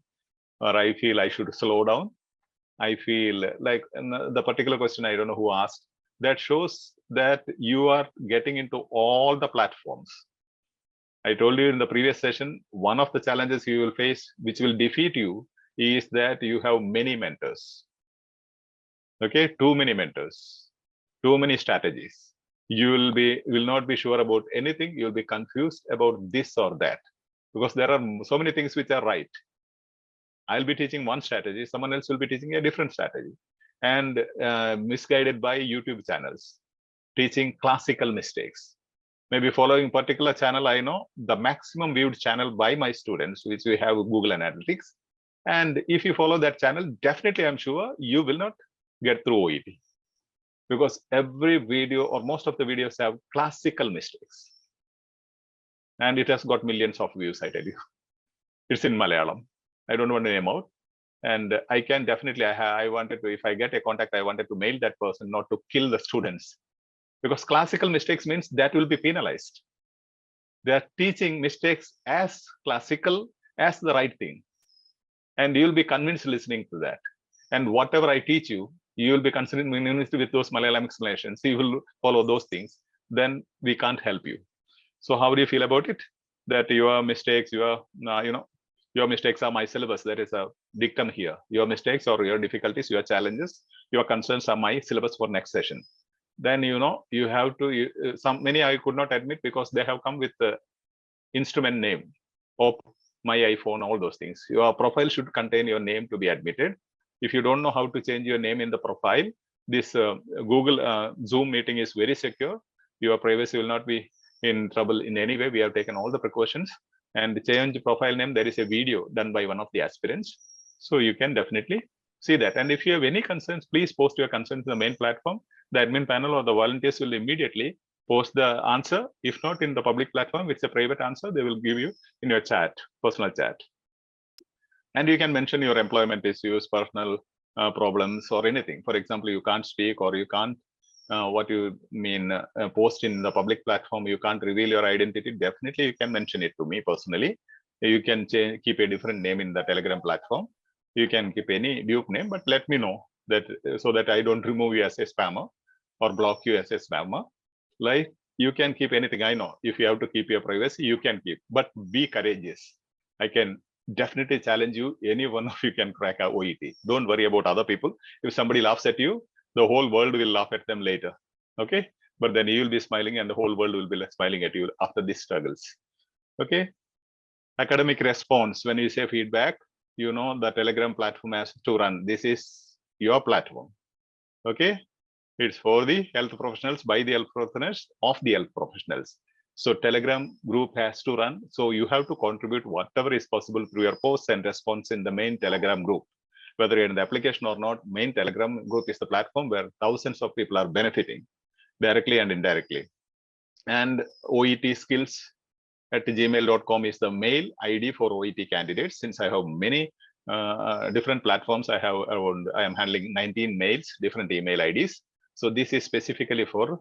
or I feel I should slow down. I feel like the particular question, I don't know who asked, that shows that you are getting into all the platforms. I told you in the previous session, one of the challenges you will face, which will defeat you, is that you have many mentors. Okay, too many mentors, too many strategies. You will not be sure about anything. You'll be confused about this or that, because there are so many things which are right. I'll be teaching one strategy, someone else will be teaching a different strategy, and misguided by YouTube channels, teaching classical mistakes. Maybe following particular channel, I know the maximum viewed channel by my students, which we have Google Analytics. And if you follow that channel, definitely I'm sure you will not get through OET, because every video or most of the videos have classical mistakes. And it has got millions of views, I tell you. It's in Malayalam. I don't want to name out. And I can definitely, I wanted to, if I get a contact, I wanted to mail that person, not to kill the students. Because classical mistakes means that will be penalized. They are teaching mistakes as classical as the right thing. And you'll be convinced listening to that. And whatever I teach you, you will be convinced with those Malayalam explanations. You will follow those things. Then we can't help you. So how do you feel about it? That your mistakes, your mistakes are my syllabus. There is a dictum here. Your mistakes or your difficulties, your challenges, your concerns are my syllabus for next session. Then you have to many I could not admit because they have come with the instrument name of my iPhone, all those things. Your profile should contain your name to be admitted. If you don't know how to change your name in the profile, this Google Zoom meeting is very secure. Your privacy will not be in trouble in any way. We have taken all the precautions. And change profile name, there is a video done by one of the aspirants. So you can definitely see that. And if you have any concerns, please post your concerns in the main platform. The admin panel or the volunteers will immediately post the answer. If not in the public platform, it's a private answer, they will give you in your chat, personal chat. And you can mention your employment issues, personal problems, or anything. For example, you can't speak or you can't, post in the public platform, you can't reveal your identity. Definitely, you can mention it to me personally. You can keep a different name in the Telegram platform. You can keep any dupe name, but let me know that so that I don't remove you as a spammer or block you as a spammer. Like, you can keep anything. I know if you have to keep your privacy, you can keep, but be courageous. I can definitely challenge you. Any one of you can crack a OET. Don't worry about other people. If somebody laughs at you, the whole world will laugh at them later. Okay, but then you will be smiling and the whole world will be smiling at you after these struggles. Okay, academic response. When you say feedback, the Telegram platform has to run. This is your platform. Okay, it's for the health professionals, by the health professionals, of the health professionals. So Telegram group has to run. So you have to contribute whatever is possible through your posts and response in the main Telegram group. Whether you're in the application or not, main Telegram group is the platform where thousands of people are benefiting directly and indirectly. And OET skills at gmail.com is the mail ID for OET candidates. Since I have many different platforms, I am handling 19 mails, different email IDs. So this is specifically for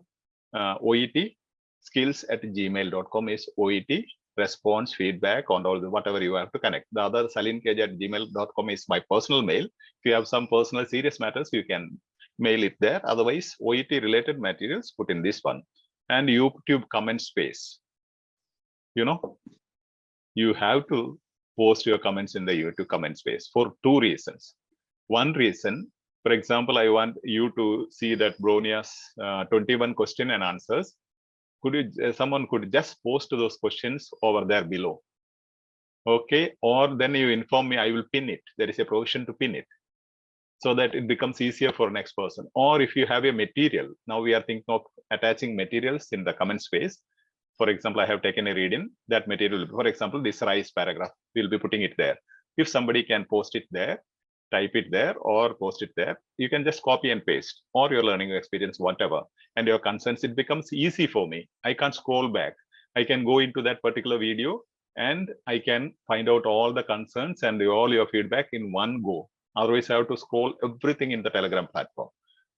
OET skills at gmail.com is OET response, feedback on all the whatever you have to connect. The other saleenkj at gmail.com is my personal mail. If you have some personal serious matters, you can mail it there. Otherwise, OET related materials put in this one. And YouTube comment space. You have to post your comments in the YouTube comment space for two reasons. One reason, for example, I want you to see that Bronia's 21 question and answers. Someone could just post those questions over there below. Okay, or then you inform me, I will pin it. There is a provision to pin it so that it becomes easier for next person. Or if you have a material, now we are thinking of attaching materials in the comment space. For example, I have taken a reading, that material, for example, this rise paragraph, we'll be putting it there. If somebody can post it there, type it there or post it there, you can just copy and paste, or your learning experience, whatever, and your concerns, it becomes easy for me. I can't scroll back. I can go into that particular video and I can find out all the concerns and all your feedback in one go. Otherwise, I have to scroll everything in the Telegram platform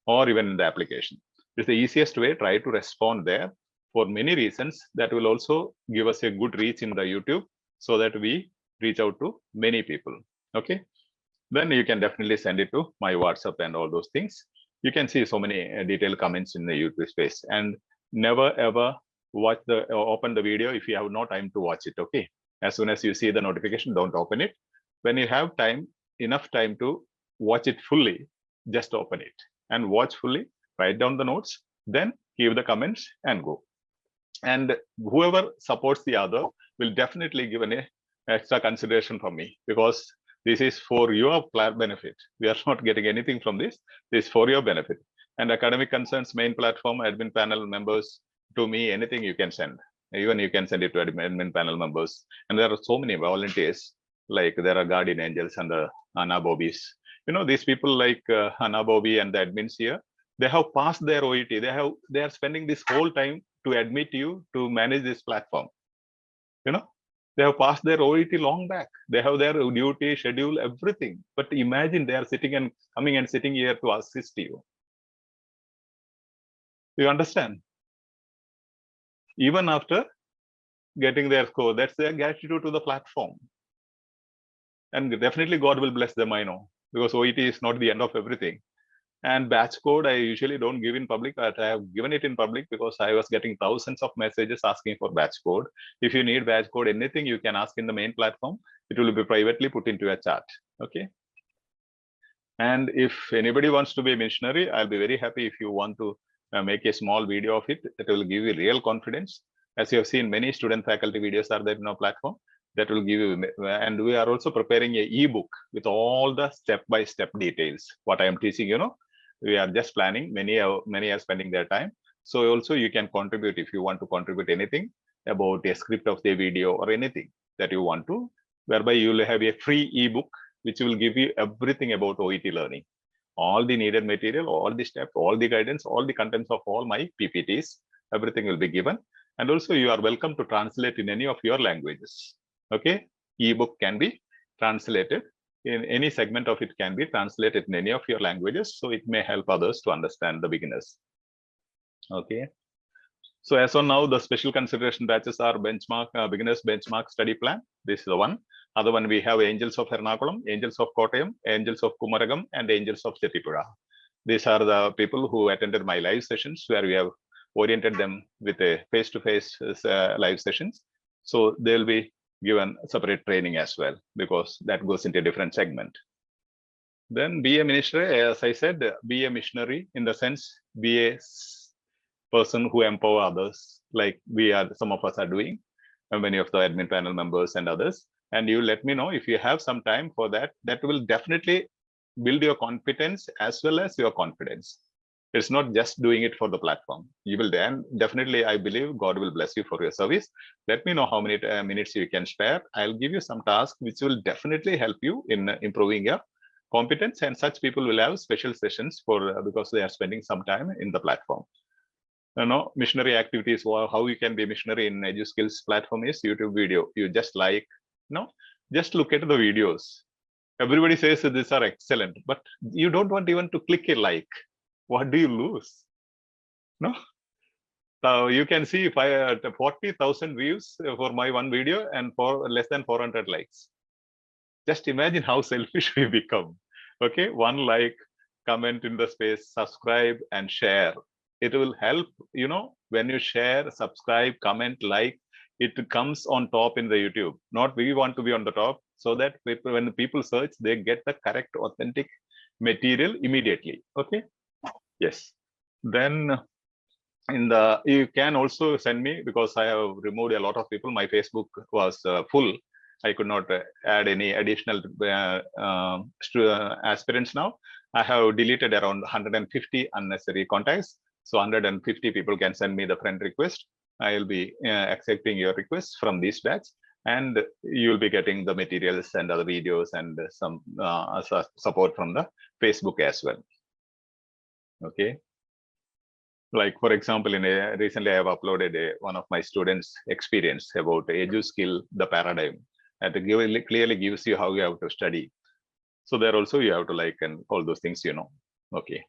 or even in the application. It's the easiest way. Try to respond there. For many reasons, that will also give us a good reach in the YouTube so that we reach out to many people. Okay, then you can definitely send it to my WhatsApp and all those things. You can see so many detailed comments in the YouTube space, and never ever watch the open the video if you have no time to watch it. Okay, as soon as you see the notification, don't open it. When you have time, enough time to watch it fully, just open it and watch fully, write down the notes, then give the comments and go. And whoever supports the other will definitely give an extra consideration from me, because this is for your benefit. We are not getting anything from this. This is for your benefit. And academic concerns main platform, admin panel members, to me, anything you can send. Even you can send it to admin panel members. And there are so many volunteers, like there are guardian angels and the Anna Bobbies. You know, these people like Anna Bobby and the admins here, they have passed their OET. They are spending this whole time to admit you to manage this platform. You know, they have passed their OET long back. They have their duty, schedule, everything. But imagine they are sitting and coming and sitting here to assist you. You understand? Even after getting their score, that's their gratitude to the platform. And definitely God will bless them, I know, because OET is not the end of everything. And batch code, I usually don't give in public, but I have given it in public because I was getting thousands of messages asking for batch code. If you need batch code, anything you can ask in the main platform, it will be privately put into a chat. Okay. And if anybody wants to be a missionary, I'll be very happy if you want to make a small video of it. It will give you real confidence. As you have seen, many student faculty videos are there in our platform. That will give you, and we are also preparing a ebook with all the step-by-step details. What I am teaching, you know, we are just planning. Many are spending their time. So also you can contribute if you want to contribute anything about a script of the video or anything that you want to, whereby you will have a free ebook which will give you everything about OET learning, all the needed material, all the steps, all the guidance, all the contents of all my PPTs, everything will be given. And also you are welcome to translate in any of your languages. Okay, ebook can be translated in any segment of it, can be translated in any of your languages, so it may help others to understand the beginners. Okay, so as of now, the special consideration batches are benchmark beginners benchmark study plan. This is the one. Other one, we have Angels of Ernakulam, Angels of Kottayam, Angels of Kumaragam, and Angels of Chetipura. These are the people who attended my live sessions, where we have oriented them with a face-to-face live sessions. So they'll be given separate training as well, because that goes into a different segment. Then be a missionary, as I said, be a missionary in the sense, be a person who empower others, like some of us are doing, and many of the admin panel members and others. And you let me know if you have some time for that. That will definitely build your competence as well as your confidence. It's not just doing it for the platform. You will then definitely, I believe God will bless you for your service. Let me know how many minutes you can spare. I'll give you some tasks which will definitely help you in improving your competence. And such people will have special sessions for because they are spending some time in the platform. You know, missionary activities, how you can be a missionary in EduSkills platform is YouTube video. You just just look at the videos. Everybody says that these are excellent, but you don't want even to click a like. What do you lose? No. So you can see if I had 40,000 views for my one video and for less than 400 likes. Just imagine how selfish we become. Okay, one like, comment in the space, subscribe and share. It will help, you know, when you share, subscribe, comment, like, it comes on top in the YouTube. Not we want to be on the top, so that when the people search, they get the correct, authentic material immediately. Okay. Yes. Then you can also send me, because I have removed a lot of people. My Facebook was full. I could not add any additional aspirants now. I have deleted around 150 unnecessary contacts. So 150 people can send me the friend request. I will be accepting your requests from this batch, and you will be getting the materials and other videos and some support from the Facebook as well. Okay. Like for example, recently I have uploaded one of my students' experience about EduSkill, the paradigm, and it clearly gives you how you have to study. So there also you have to like and all those things, you know. Okay.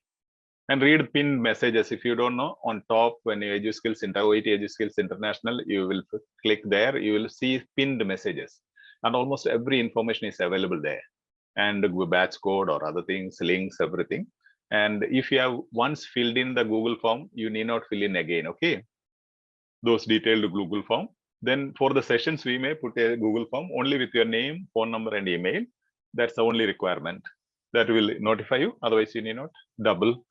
And read pinned messages. If you don't know, on top when you EduSkills OET EduSkills International, you will click there, you will see pinned messages, and almost every information is available there, and batch code or other things, links, everything. And if you have once filled in the Google form, you need not fill in again, okay? Those detailed Google form. Then for the sessions, we may put a Google form only with your name, phone number, and email. That's the only requirement. That will notify you. Otherwise, you need not double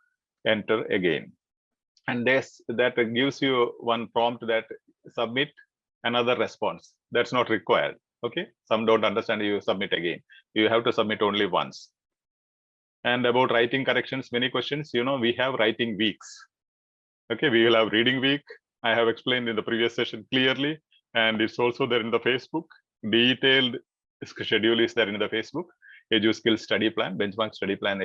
enter again. And that gives you one prompt that submit another response. That's not required. Okay. Some don't understand, you submit again. You have to submit only once. And about writing corrections, many questions, we have writing weeks. Okay, we will have reading week. I have explained in the previous session clearly, and it's also there in the Facebook. Detailed schedule is there in the Facebook. EduSkills study plan, benchmark study plan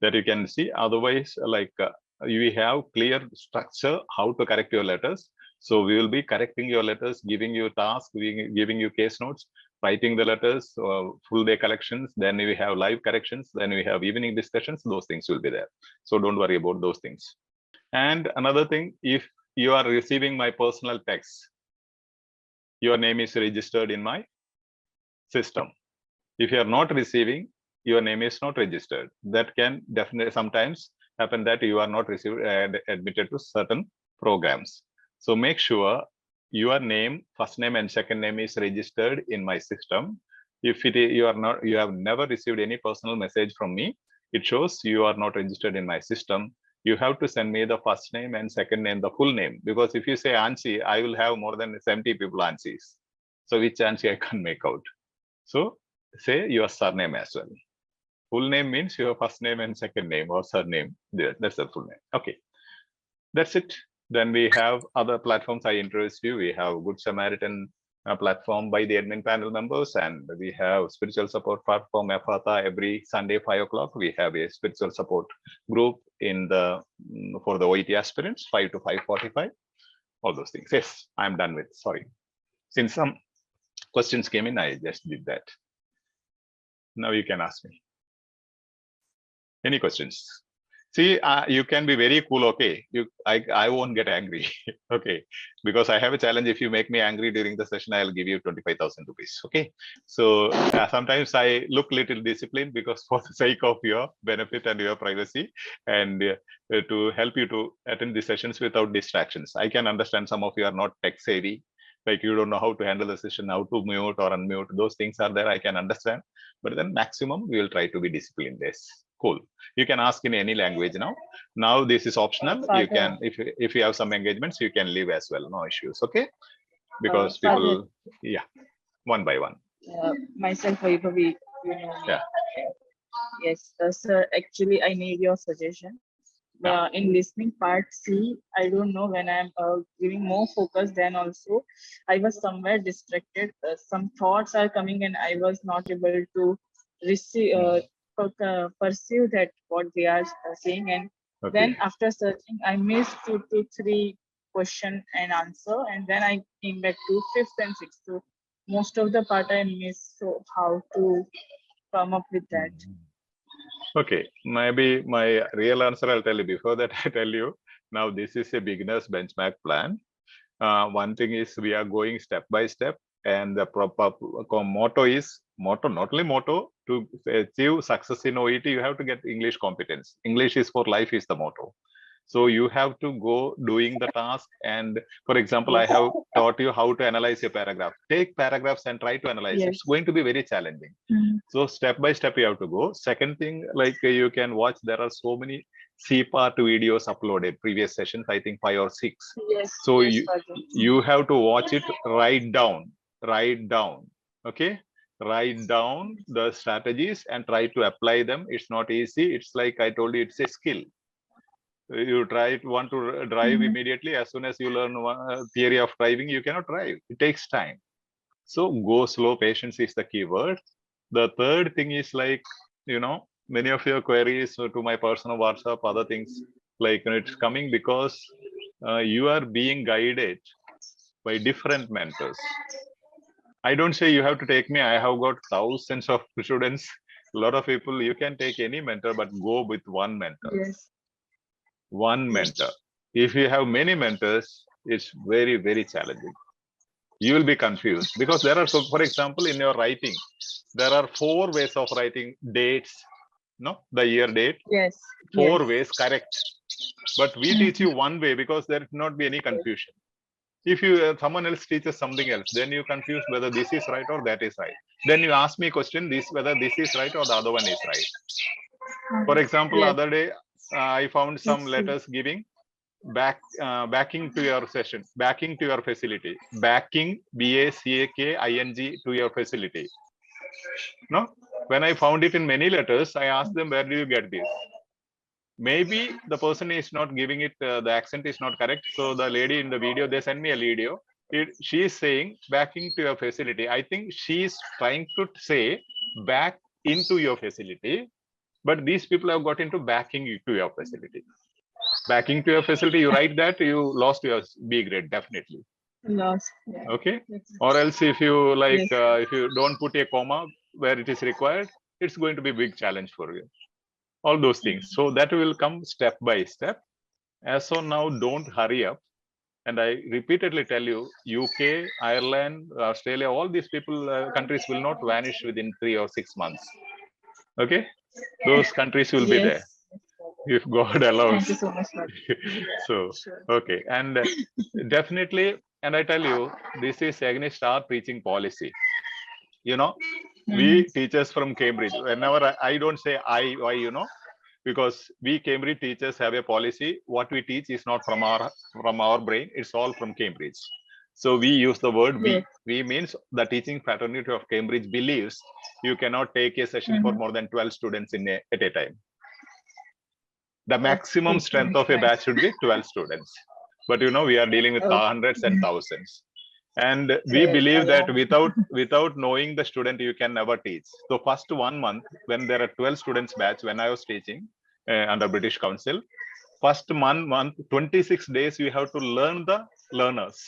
that you can see. Otherwise, like we have clear structure how to correct your letters. So we will be correcting your letters, giving you tasks, giving you case notes, writing the letters, full day corrections. Then we have live corrections. Then we have evening discussions. Those things will be there. So don't worry about those things. And another thing, if you are receiving my personal text, your name is registered in my system. If you are not receiving, your name is not registered. That can definitely sometimes happen that you are not received admitted to certain programs. So make sure your name, first name and second name is registered in my system. If you have never received any personal message from me, it shows you are not registered in my system. You have to send me the first name and second name, the full name, because if you say Ansi, I will have more than 70 people Ansis. So which Ansi I can't make out. So say your surname as well. Full name means your first name and second name or surname. That's the full name. Okay, that's it. Then we have other platforms I introduced you. We have Good Samaritan platform by the admin panel members, and we have spiritual support platform Ephatha. Every Sunday 5 o'clock we have a spiritual support group in the for the OET aspirants, 5 to 5:45. All those things. Yes, I'm done with. Sorry, since some questions came in, I just did that. Now you can ask me any questions. See, you can be very cool, okay? I won't get angry, okay? Because I have a challenge. If you make me angry during the session, I'll give you 25,000 rupees, okay? So sometimes I look little disciplined because for the sake of your benefit and your privacy, and to help you to attend the sessions without distractions. I can understand some of you are not tech savvy, like you don't know how to handle the session, how to mute or unmute. Those things are there, I can understand. But then maximum, we will try to be disciplined. Yes, cool. You can ask in any language now. Now this is optional. You can, if you have some engagements, you can leave as well. No issues, okay? Because people, yeah, one by one. Myself, Vaibhavi, Yeah. Yes, sir. Actually, I need your suggestion. In listening part C, I don't know, when I'm giving more focus, then also I was somewhere distracted. Some thoughts are coming and I was not able to receive, perceive that what they are saying. And then after searching, I missed 2 to 3 question and answer. And then I came back to 5th and 6th. So most of the part I missed. So how to come up with that? Okay, maybe my real answer I'll tell you. Before that, I tell you, now this is a beginner's benchmark plan. One thing is we are going step by step, and the proper motto is, not only motto, to achieve success in OET, you have to get English competence. English is for life is the motto. So you have to go doing the task. And for example, I have taught you how to analyze a paragraph. Take paragraphs and try to analyze. Yes. It's going to be very challenging. So step by step you have to go. Second thing, like you can watch, there are so many C-part videos uploaded, previous sessions, I think 5 or 6. Yes. So yes, you have to watch it, write down, okay? Write down the strategies and try to apply them. It's not easy. It's like I told you, it's a skill. You want to drive immediately. As soon as you learn theory of driving, you cannot drive. It takes time. So go slow. Patience is the key word. The third thing is like, many of your queries to my personal WhatsApp, other things, like it's coming because you are being guided by different mentors. I don't say you have to take me. I have got thousands of students, a lot of people. You can take any mentor, but go with one mentor. Yes. One mentor. If you have many mentors, it's very, very challenging. You will be confused because there are, so for example, in your writing, there are 4 ways of writing dates, no, the year date, Yes. 4 Yes. ways, correct. But we teach you one way because there will not be any confusion. If you someone else teaches something else, then you confuse whether this is right or that is right. Then you ask me a question, whether this is right or the other one is right. For example, Yes. other day I found some Yes. letters giving backing to your session, backing to your facility, backing, BACKING to your facility. No, when I found it in many letters, I asked them, where do you get this? Maybe the person is not giving it, the accent is not correct. So the lady in the video, they sent me a video. She is saying backing to your facility. I think she is trying to say back into your facility, but these people have got into backing to your facility. Backing to your facility, you write that, you lost your B grade, definitely. Lost. Yeah. Okay. Yes. Or else if you like, Yes. if you don't put a comma where it is required, it's going to be a big challenge for you. All those things. So that will come step by step. As so now, don't hurry up. And I repeatedly tell you, UK, Ireland, Australia, all these people, countries will not vanish within 3 or 6 months. Okay. Those countries will be there if God allows. Thank you so much. So, Sure. okay. And definitely, and I tell you, this is against our teaching policy. You know, we teachers from Cambridge, whenever I don't say why, you know, because we Cambridge teachers have a policy. What we teach is not from our brain. It's all from Cambridge. So we use the word we. We means the teaching fraternity of Cambridge believes you cannot take a session for more than 12 students at a time. The maximum strength of a batch should be 12 students. But you know, we are dealing with hundreds and thousands. And we believe that without knowing the student, you can never teach. So first 1 month, when there are 12 students batch, when I was teaching under British Council, first month, 26 days, you have to learn the learners.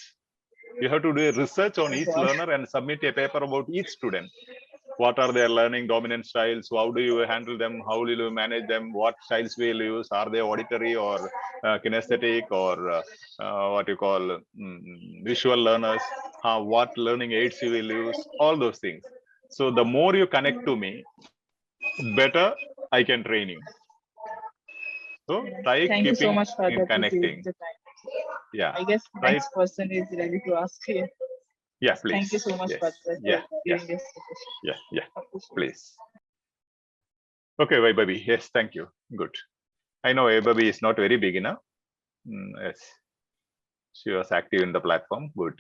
You have to do a research on each learner and submit a paper about each student. What are their learning dominant styles? How do you handle them? How will you manage them? What styles will you use? Are they auditory or kinesthetic or what you call visual learners? What learning aids you will use? All those things. So the more you connect to me, better I can train you. So try Thank you so keeping much for in that. connecting. Yeah. I guess next person is ready to ask you. Yeah, please. Thank you so much for that. Yeah. Please. Okay, Vaibhavi. Yes, thank you. Good. I know Vaibhavi is not very beginner. Yes, she was active in the platform. Good.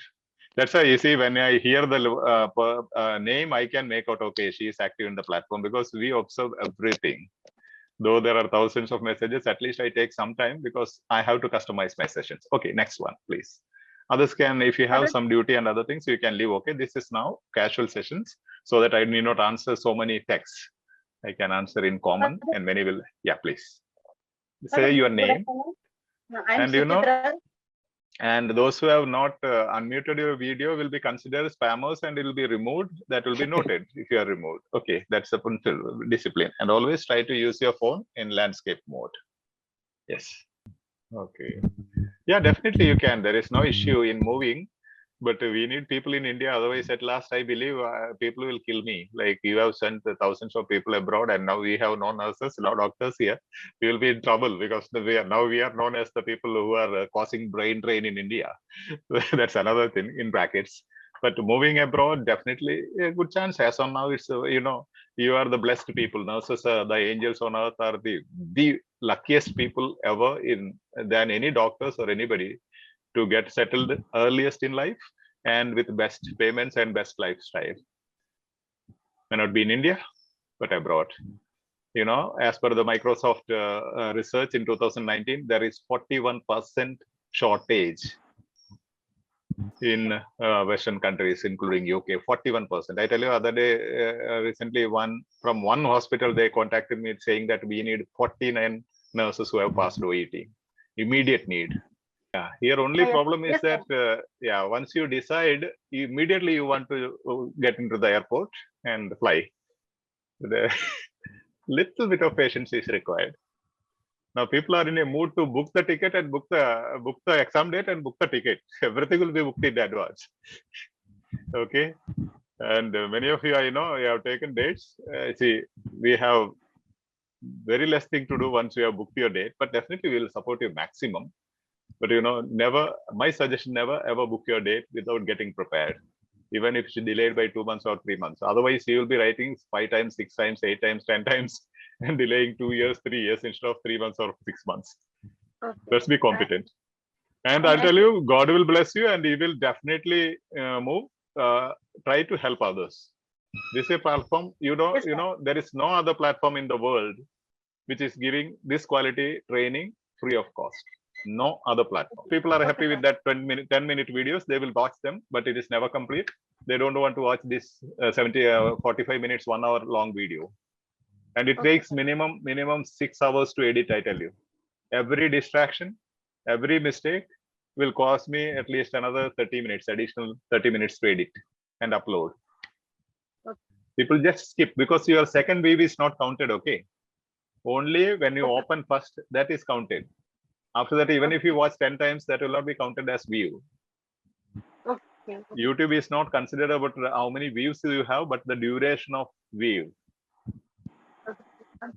That's why you see, when I hear the name, I can make out, okay, she is active in the platform, because we observe everything. Though there are thousands of messages, at least I take some time because I have to customize my sessions. Okay, next one, please. Others can, if you have some duty and other things, you can leave. Okay, this is now casual sessions, so that I need not answer so many texts. I can answer in common, and many will. Yeah, please say your name. And you know, and those who have not unmuted your video will be considered spammers and it will be removed. That will be noted if you are removed. Okay, that's a discipline. And always try to use your phone in landscape mode. Yes. Okay. Yeah, definitely you can. There is no issue in moving, but we need people in India. Otherwise, at last, I believe people will kill me. Like, you have sent thousands of people abroad, and now we have no nurses, no doctors here. We will be in trouble because we are known as the people who are causing brain drain in India. That's another thing in brackets. But moving abroad, definitely a good chance. As of now, it's you know, you are the blessed people. Nurses, the angels on earth, are the luckiest people ever than any doctors or anybody to get settled earliest in life and with best payments and best lifestyle. May not be in India, but abroad. You know, as per the Microsoft research in 2019, there is 41% shortage in Western countries, including UK. 41%. I tell you, other day, recently, from one hospital, they contacted me saying that we need 49 nurses who have passed OET. Immediate need. Yeah, here only problem is that once you decide, immediately you want to get into the airport and fly. The little bit of patience is required. Now people are in a mood to book the ticket and book the exam date and book the ticket. Everything will be booked in advance. Okay, and many of you, I know, you have taken dates. See, we have very less thing to do once you have booked your date, but definitely we will support you maximum. But never, my suggestion, never ever book your date without getting prepared, even if it's delayed by 2 months or 3 months. Otherwise, you will be writing 5 times, 6 times, 8 times, 10 times, and delaying 2 years, 3 years instead of 3 months or 6 months. Okay. Let's be competent. And I'll tell you, God will bless you, and He will definitely move. Try to help others. This is a platform. There is no other platform in the world which is giving this quality training free of cost. No other platform. People are happy with that 10-minute videos. They will watch them, but it is never complete. They don't want to watch this 45 minutes, 1 hour long video. And it takes minimum 6 hours to edit, I tell you. Every distraction, every mistake will cost me at least another 30 minutes, additional 30 minutes to edit and upload. People just skip because your second view is not counted, okay? Only when you open first, that is counted. After that, even if you watch 10 times, that will not be counted as view. Okay. YouTube is not considered about how many views you have, but the duration of view.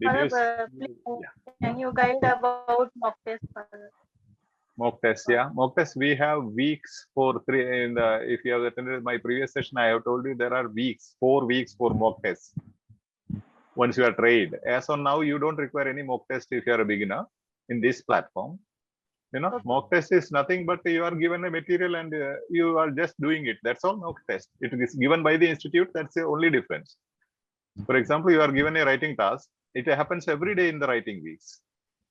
Please, can you guide about mock test? Mock test, yeah. Mock test, we have weeks for 3. If you have attended my previous session, I have told you there are weeks, 4 weeks for mock tests. Once you are trained. As on now, you don't require any mock test if you are a beginner in this platform. Mock test is nothing but you are given a material and you are just doing it. That's all mock test. It is given by the institute. That's the only difference. For example, you are given a writing task. It happens every day in the writing weeks.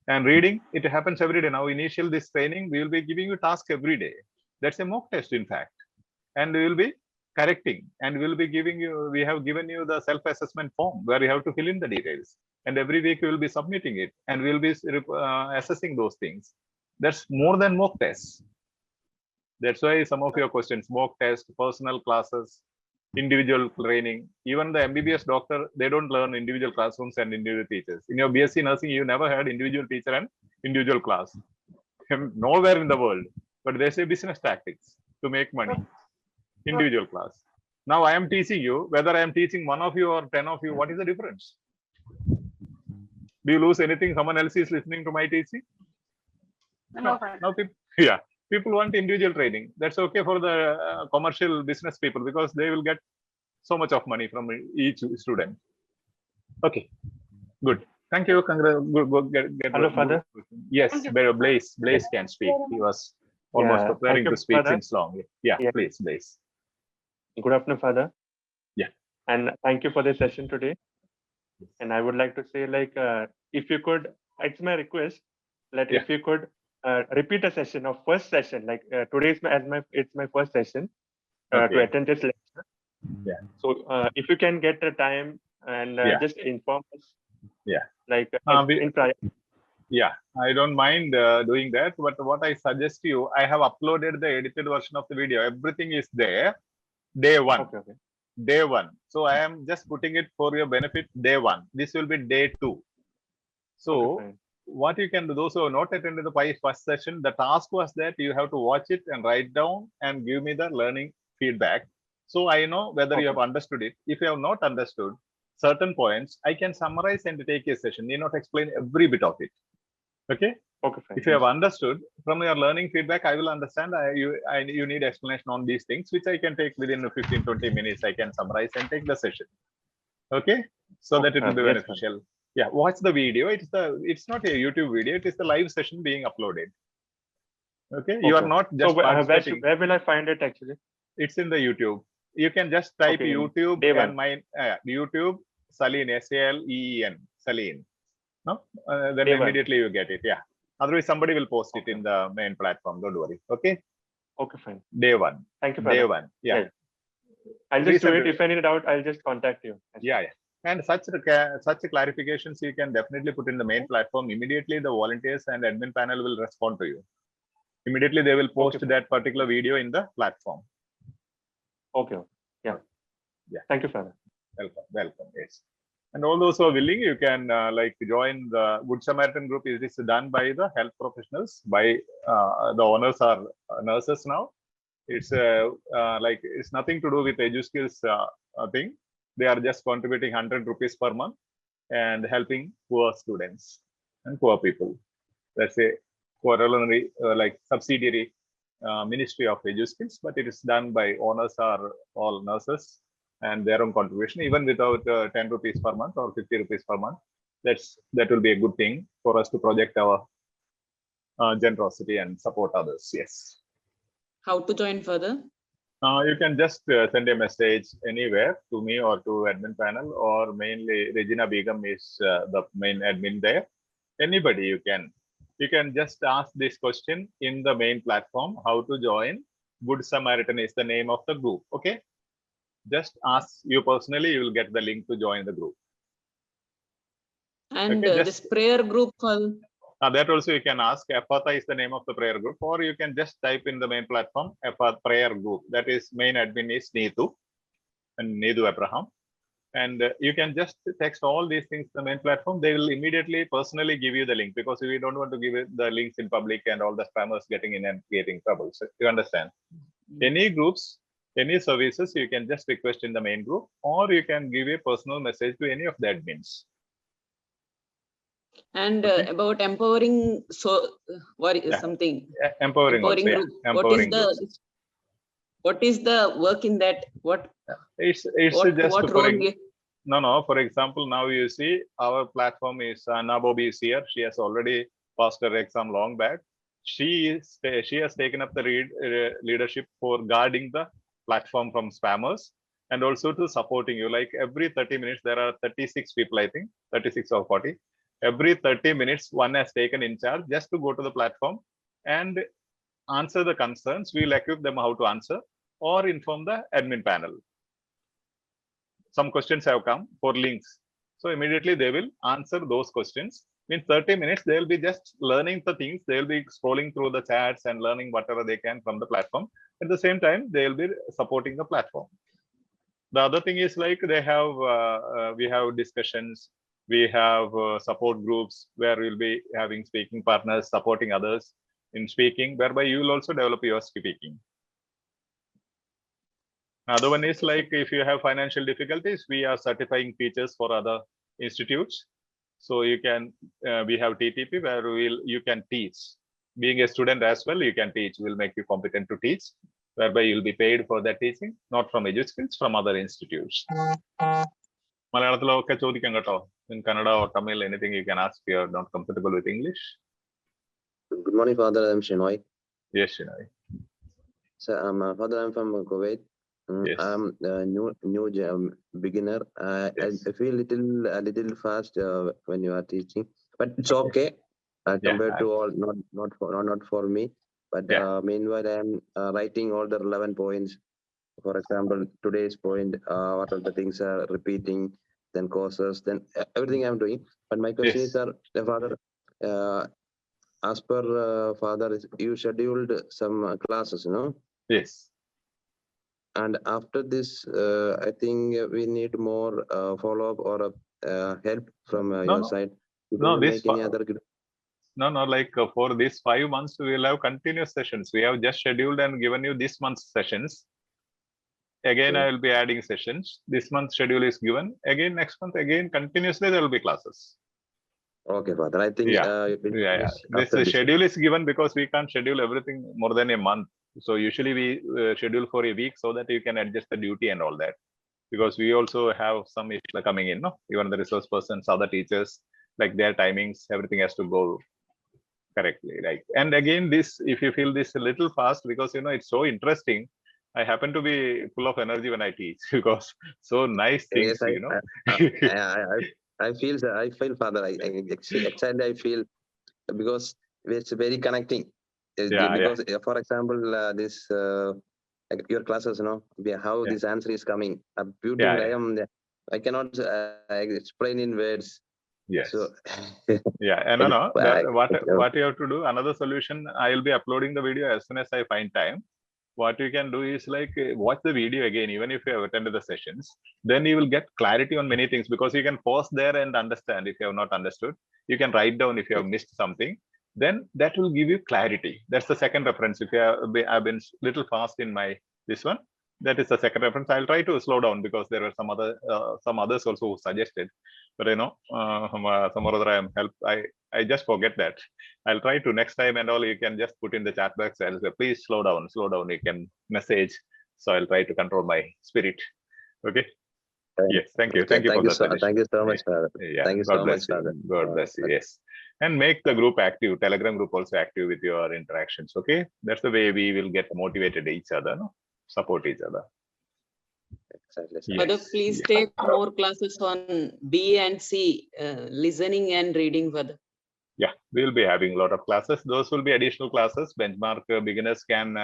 And reading, it happens every day. Now, initial this training, we will be giving you task every day. That's a mock test, in fact. And we will be correcting. And we will be giving you, we have given you the self-assessment form where you have to fill in the details. And every week we will be submitting it. And we will be assessing those things. That's more than mock tests. That's why some of your questions, mock test, personal classes, individual training, even the MBBS doctor, they don't learn individual classrooms and individual teachers. In your BSc nursing, you never had individual teacher and individual class. Nowhere in the world. But they say business tactics to make money. Individual class. Now I am teaching you, whether I am teaching 1 of you or 10 of you, what is the difference? Do you lose anything? Someone else is listening to my teaching? No, people want individual training. That's okay for the commercial business people because they will get so much of money from each student. Okay, good. Thank you. Hello, Father. Yes, Blaze can speak. He was almost preparing to speak since long. Yeah, please, Blaze. Good afternoon, Father. Yeah. And thank you for the session today. And I would like to say, if you could, it's my request, if you could repeat a session of first session, today is it's my first session to attend this lecture. Yeah. So if you can get the time and just inform us. Yeah. In prior. Yeah, I don't mind doing that. But what I suggest you, I have uploaded the edited version of the video. Everything is there. Day 1. Okay. Day 1. So I am just putting it for your benefit. Day 1. This will be day 2. So what you can do, those who have not attended the first session, the task was that you have to watch it and write down and give me the learning feedback. So I know whether you have understood it. If you have not understood certain points, I can summarize and take a session. Need not explain every bit of it. Okay. Okay. Fine. If you have understood from your learning feedback, I will understand. You need explanation on these things, which I can take within 15-20 minutes. I can summarize and take the session. Okay. So that it will be beneficial. Yeah, watch the video. It's not a YouTube video. It is the live session being uploaded. Okay, you are not just participating. Where will I find it actually? It's in the YouTube. You can just type YouTube and my YouTube Saleen, SALEEN, Saleen. No, then immediately you get it. Yeah. Otherwise, somebody will post it in the main platform. Don't worry. Okay. Okay, fine. Day 1. Thank you. Day 1. Yeah. I'll just do it. If I need doubt, I'll just contact you. Yeah. And such clarifications you can definitely put in the main platform. Immediately, the volunteers and admin panel will respond to you. Immediately, they will post that particular video in the platform. Okay. Yeah. Thank you, Father. Welcome. Yes. And all those who are willing, you can join the Good Samaritan group. It is done by the health professionals. By the owners are nurses now. It's it's nothing to do with EduSkills thing. They are just contributing 100 rupees per month. and helping poor students and poor people. That's a corollary, like subsidiary Ministry of EduSkills, but it is done by owners are all nurses and their own contribution, even without 10 rupees per month or 50 rupees per month. That will be a good thing for us to project our generosity and support others. Yes. How to join further? You can just send a message anywhere to me or to admin panel, or mainly Regina Begum is the main admin there. Anybody you can just ask this question in the main platform, how to join. Good Samaritan is the name of the group. Okay. Just ask you personally, you will get the link to join the group. And okay, this prayer group that also you can ask. Ephatha is the name of the prayer group, or you can just type in the main platform Ephatha prayer group. That is main admin is Neetu and Needu Abraham. And you can just text all these things to the main platform. They will immediately personally give you the link, because we don't want to give it the links in public and all the spammers getting in and creating trouble. So you understand. Any groups, any services, you can just request in the main group, or you can give a personal message to any of the admins. And about empowering, so what is something empowering also, group. Empowering what is the work in that? It's just for example, now you see our platform is Anna Bobby is here. She has already passed her exam long back. She has taken up the leadership for guarding the platform from spammers, and also to supporting you. Like every 30 minutes, there are 36 people, I think 36 or 40. Every 30 minutes, one has taken in charge just to go to the platform and answer the concerns. We'll equip them how to answer or inform the admin panel. Some questions have come for links. So immediately they will answer those questions. In 30 minutes, they will be just learning the things. They will be scrolling through the chats and learning whatever they can from the platform. At the same time, they will be supporting the platform. The other thing is like they have, we have discussions. We have support groups where we'll be having speaking partners supporting others in speaking, whereby you will also develop your speaking. Another one is like if you have financial difficulties, we are certifying teachers for other institutes. So you can, we have TTP where you can teach. Being a student as well, you can teach. We'll make you competent to teach, whereby you'll be paid for that teaching, not from EduSkills, from other institutes. In Kannada or Tamil, anything you can ask if you're not comfortable with English. Good morning, Father. I'm Shinoy. Yes, Shinoy. So, Father, I'm from Kuwait. Yes. I'm a new beginner. Yes. I feel a little fast when you are teaching, but it's okay compared to all. Not for me. But meanwhile, I'm writing all the relevant points. For example, today's point, what are the things are repeating, then courses, then everything I'm doing. But my question is, Father, as per Father, you scheduled some classes, you know? Yes. And after this, I think we need more follow-up or help from your side. No, like for these 5 months, we will have continuous sessions. We have just scheduled and given you this month's sessions. Again, I will be adding sessions. This month's schedule is given. Again, next month, again, continuously there will be classes. Okay, Father. I think This schedule is given because we can't schedule everything more than a month. So usually we schedule for a week so that you can adjust the duty and all that. Because we also have some issues coming in, no? Even the resource persons, other teachers, like their timings, everything has to go correctly, right? And again, this, if you feel this a little fast, because you know it's so interesting. I happen to be full of energy when I teach because so nice things, yes, you know. I feel, Father. Actually, I feel because it's very connecting. Because, for example, this your classes, you know, how this answer is coming. Beautiful. I cannot explain in words. Yes. So, what you have to do, another solution, I will be uploading the video as soon as I find time. What you can do is like watch the video again, even if you have attended the sessions, then you will get clarity on many things, because you can pause there and understand if you have not understood. You can write down if you have missed something, then that will give you clarity. That's the second reference. If you have, I've been little fast in my this one, That is the second reference. I'll try to slow down because there were some others also who suggested, but some other I just forget that. I'll try to next time and all. You can just put in the chat box. I'll say, please slow down. You can message. So I'll try to control my spirit. Okay. Yes. Thank you. Okay, Thank you for that. thank you so much, Father. Yeah. Thank you God so bless much, you. Father. God bless you. Yes. And make the group active. Telegram group also active with your interactions. Okay. That's the way we will get motivated each other. No? Support each other. Exactly. Yes. Father, please take more classes on B and C, listening and reading, Father. Yeah, we will be having a lot of classes. Those will be additional classes. Benchmark beginners can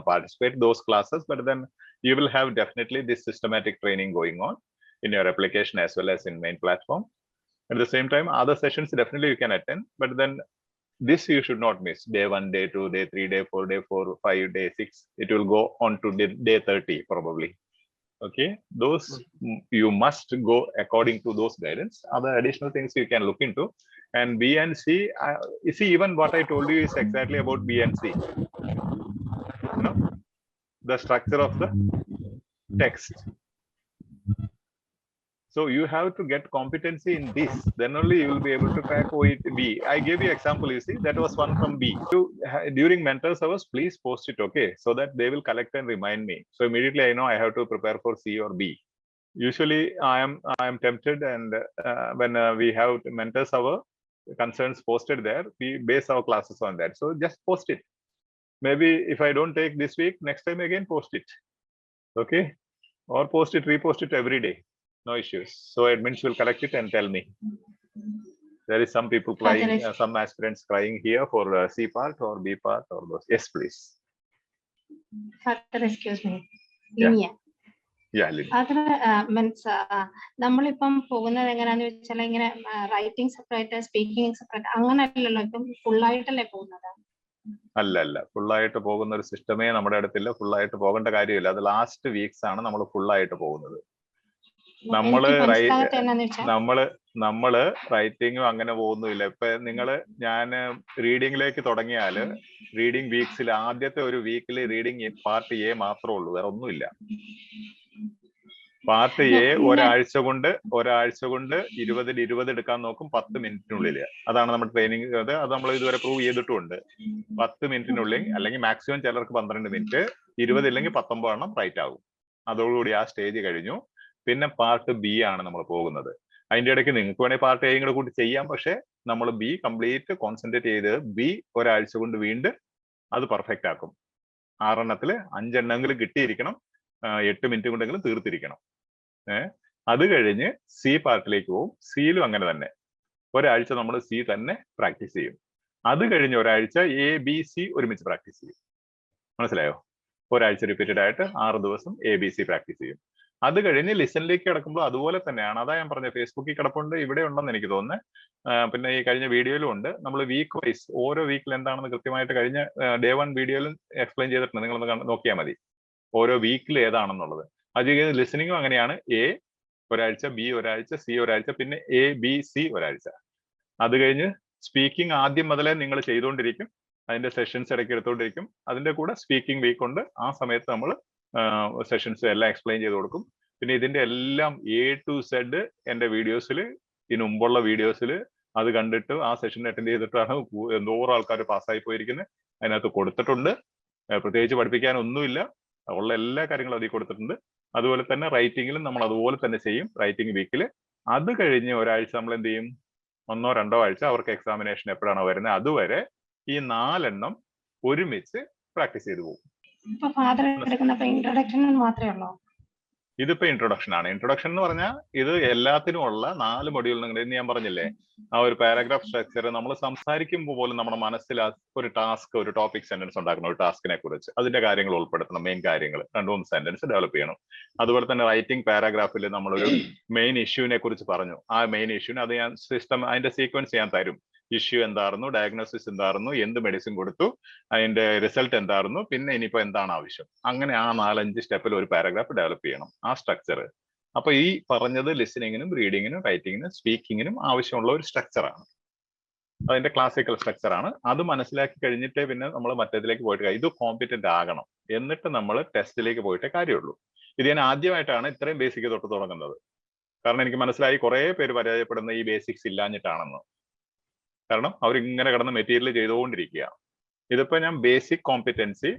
participate those classes, but then you will have definitely this systematic training going on in your application as well as in main platform. At the same time, other sessions definitely you can attend, but then this you should not miss. Day 1, day 2, day 3, day 4, day 4, 5, day 6. It will go on to day 30 probably. Okay, those you must go according to those guidance. Other additional things you can look into. And B and C, you see, even what I told you is exactly about B and C. You know, the structure of the text. So you have to get competency in this, then only you will be able to crack OET B. I gave you example, you see, that was one from B. During mentors hours, please post it, okay, so that they will collect and remind me. So immediately I know I have to prepare for C or B. Usually I am tempted, and when we have mentors hour concerns posted there, we base our classes on that. So just post it. Maybe if I don't take this week, next time again post it, okay, or post it, repost it every day. No issues. So admins will collect it and tell me. There is some people crying, some aspirants crying here for C part or B part or those. Yes, please. Father, excuse me. Linia. Yeah, Linia. Father, means നമ്മളിപ്പം പോകുന്നത് എങ്ങനെയാന്ന് വെച്ചാൽ ഇങ്ങനെ writing separate speaking separate അങ്ങനെയല്ലല്ലോ ഇപ്പം ഫുള്ളായിട്ടല്ലേ പോകുന്നത്. അല്ല ഫുള്ളായിട്ട് പോകുന്ന ഒരു സിസ്റ്റമേ നമ്മുടെ അടുത്തില്ല. ഫുള്ളായിട്ട് പോകേണ്ട കാര്യമില്ല. അത് ലാസ്റ്റ് വീക്സ് ആണ് നമ്മൾ ഫുള്ളായിട്ട് പോകുന്നത്. നമ്മള് റൈറ്റിംഗും അങ്ങനെ പോകുന്നില്ല. ഇപ്പൊ ഞാൻ റീഡിംഗിലേക്ക് തുടങ്ങിയാല് റീഡിംഗ് വീക്സിൽ ആദ്യത്തെ ഒരു വീക്കിൽ റീഡിംഗ് പാർട്ട് എ മാത്രമേ ഉള്ളൂ, വേറെ ഒന്നുമില്ല. പാർട്ട് എ ഒരാഴ്ച കൊണ്ട് 20 എടുക്കാൻ നോക്കും 10 മിനിറ്റിനുള്ളിൽ. അതാണ് നമ്മുടെ ട്രെയിനിങ്. അത് നമ്മൾ ഇതുവരെ പ്രൂവ് ചെയ്തിട്ടുമുണ്ട്. 10 മിനിറ്റിനുള്ളിൽ, അല്ലെങ്കിൽ മാക്സിമം ചിലർക്ക് 12 മിനിറ്റ്, 20 ഇല്ലെങ്കിൽ 19 എണ്ണം റൈറ്റ് ആകും. അതോടുകൂടി ആ സ്റ്റേജ് കഴിഞ്ഞു. പിന്നെ പാർട്ട് ബി ആണ് നമ്മൾ പോകുന്നത്. അതിന്റെ ഇടയ്ക്ക് നിങ്ങൾക്ക് വേണമെങ്കിൽ പാർട്ട് എയും കൂടെ കൂടി ചെയ്യാം. പക്ഷെ നമ്മൾ ബി കംപ്ലീറ്റ് കോൺസെൻട്രേറ്റ് ചെയ്ത് ബി ഒരാഴ്ച കൊണ്ട് വീണ്ടും അത് പെർഫെക്റ്റ് ആക്കും. 6 എണ്ണത്തിൽ 5 എണ്ണമെങ്കിലും കിട്ടിയിരിക്കണം, 8 മിനിറ്റ് കൊണ്ടെങ്കിലും തീർത്തിരിക്കണം. അത് കഴിഞ്ഞ് സി പാർട്ടിലേക്ക് പോകും. സിയിലും അങ്ങനെ തന്നെ ഒരാഴ്ച നമ്മൾ സി തന്നെ പ്രാക്ടീസ് ചെയ്യും. അത് കഴിഞ്ഞ് ഒരാഴ്ച എ ബി സി ഒരുമിച്ച് പ്രാക്ടീസ് ചെയ്യും. മനസ്സിലായോ? ഒരാഴ്ച റിപ്പീറ്റഡ് ആയിട്ട് 6 ദിവസം എ ബി സി പ്രാക്ടീസ് ചെയ്യും. അത് കഴിഞ്ഞ് ലിസണിലേക്ക് കിടക്കുമ്പോൾ അതുപോലെ തന്നെയാണ്. അതാ ഞാൻ പറഞ്ഞത്, ഫേസ്ബുക്കിൽ കിടപ്പുണ്ട്, ഇവിടെ ഉണ്ടെന്ന് എനിക്ക് തോന്നുന്നത്. പിന്നെ ഈ കഴിഞ്ഞ വീഡിയോയിലും ഉണ്ട്. നമ്മൾ വീക്ക് വൈസ് ഓരോ വീക്കിൽ എന്താണെന്ന് കൃത്യമായിട്ട് കഴിഞ്ഞ ഡേ 1 വീഡിയോയിലും എക്സ്പ്ലെയിൻ ചെയ്തിട്ടുണ്ട്. നിങ്ങളൊന്ന് നോക്കിയാൽ മതി ഓരോ വീക്കിൽ ഏതാണെന്നുള്ളത്. അത് ലിസണിങ്ങും അങ്ങനെയാണ്. എ ഒരാഴ്ച, ബി ഒരാഴ്ച, സി ഒരാഴ്ച, പിന്നെ എ ബി സി ഒരാഴ്ച. അത് കഴിഞ്ഞ് സ്പീക്കിംഗ് ആദ്യം മുതലേ നിങ്ങൾ ചെയ്തുകൊണ്ടിരിക്കും. അതിന്റെ സെഷൻസ് ഇടയ്ക്ക് എടുത്തുകൊണ്ടിരിക്കും. അതിന്റെ കൂടെ സ്പീക്കിംഗ് വീക്ക് ഉണ്ട്. ആ സമയത്ത് നമ്മൾ സെഷൻസ് എല്ലാം എക്സ്പ്ലെയിൻ ചെയ്ത് കൊടുക്കും. പിന്നെ ഇതിന്റെ എല്ലാം A to Z എന്റെ വീഡിയോസിൽ, ഇതിന് മുമ്പുള്ള വീഡിയോസിൽ അത് കണ്ടിട്ട് ആ സെഷൻ അറ്റൻഡ് ചെയ്തിട്ടാണ് എന്തോരം ആൾക്കാർ പാസ്സായി പോയിരിക്കുന്നത്. അതിനകത്ത് കൊടുത്തിട്ടുണ്ട്. പ്രത്യേകിച്ച് പഠിപ്പിക്കാനൊന്നുമില്ല, ഉള്ള എല്ലാ കാര്യങ്ങളും അതിൽ കൊടുത്തിട്ടുണ്ട്. അതുപോലെ തന്നെ റൈറ്റിങ്ങിലും നമ്മൾ അതുപോലെ തന്നെ ചെയ്യും, റൈറ്റിംഗ് വീക്കിൽ. അത് കഴിഞ്ഞ് ഒരാഴ്ച നമ്മൾ എന്ത് ചെയ്യും, 1 or 2 ആഴ്ച അവർക്ക് എക്സാമിനേഷൻ എപ്പോഴാണോ വരുന്നത് അതുവരെ ഈ 4 എണ്ണം ഒരുമിച്ച് പ്രാക്ടീസ് ചെയ്തു പോകും. ഇതിപ്പോ ഇൻട്രൊഡക്ഷൻ ആണ്. ഇൻട്രൊഡക്ഷൻ എന്ന് പറഞ്ഞാൽ ഇത് എല്ലാത്തിനും ഉള്ള 4 മൊഡ്യൂൾ. ഇന്ന് ഞാൻ പറഞ്ഞില്ലേ, ആ ഒരു പാരഗ്രാഫ് സ്ട്രക്ചർ നമ്മൾ സംസാരിക്കുമ്പോൾ പോലും നമ്മുടെ മനസ്സിൽ ഒരു ടാസ്ക്, ഒരു ടോപ്പിക് സെന്റൻസ് ഉണ്ടാക്കണം. ഒരു ടാസ്കിനെ കുറിച്ച് അതിന്റെ കാര്യങ്ങൾ ഉൾപ്പെടുത്തണം. മെയിൻ കാര്യങ്ങൾ 2-3 സെന്റൻസ് ഡെവലപ്പ് ചെയ്യണം. അതുപോലെ തന്നെ റൈറ്റിംഗ് പാരാഗ്രാഫിൽ നമ്മളൊരു മെയിൻ ഇഷ്യൂവിനെ കുറിച്ച് പറഞ്ഞു. ആ മെയിൻ ഇഷ്യൂവിന് അത് ഞാൻ അതിന്റെ സീക്വൻസ് ഞാൻ തരും. ഇഷ്യൂ എന്തായിരുന്നു, ഡയഗ്നോസിസ് എന്തായിരുന്നു, എന്ത് മെഡിസിൻ കൊടുത്തു, അതിന്റെ റിസൾട്ട് എന്തായിരുന്നു, പിന്നെ ഇനിയിപ്പോ എന്താണ് ആവശ്യം. അങ്ങനെ ആ 4-5 സ്റ്റെപ്പിൽ ഒരു പാരഗ്രാഫ് ഡെവലപ്പ് ചെയ്യണം, ആ സ്ട്രക്ചർ. അപ്പൊ ഈ പറഞ്ഞത് ലിസണിങ്ങിനും റീഡിങ്ങിനും റൈറ്റിങ്ങിനും സ്പീക്കിങ്ങിനും ആവശ്യമുള്ള ഒരു സ്ട്രക്ചറാണ്. അതിന്റെ ക്ലാസിക്കൽ സ്ട്രക്ചർ ആണ്. അത് മനസ്സിലാക്കി കഴിഞ്ഞിട്ടേ പിന്നെ നമ്മൾ മറ്റേതിലേക്ക് പോയിട്ട് ഇത് കോമ്പിറ്റന്റ് ആകണം, എന്നിട്ട് നമ്മൾ ടെസ്റ്റിലേക്ക് പോയിട്ടേ കാര്യമുള്ളൂ. ഇത് ഞാൻ ആദ്യമായിട്ടാണ് ഇത്രയും ബേസിക് തൊട്ട് തുടങ്ങുന്നത്. കാരണം എനിക്ക് മനസ്സിലായി കുറെ പേര് പരാജയപ്പെടുന്ന ഈ ബേസിക്സ് ഇല്ലാഞ്ഞിട്ടാണെന്ന്. കാരണം അവരിങ്ങനെ കിടന്ന് മെറ്റീരിയൽ ചെയ്തുകൊണ്ടിരിക്കുക. ഇതിപ്പോ ഞാൻ ബേസിക് കോമ്പിറ്റൻസി,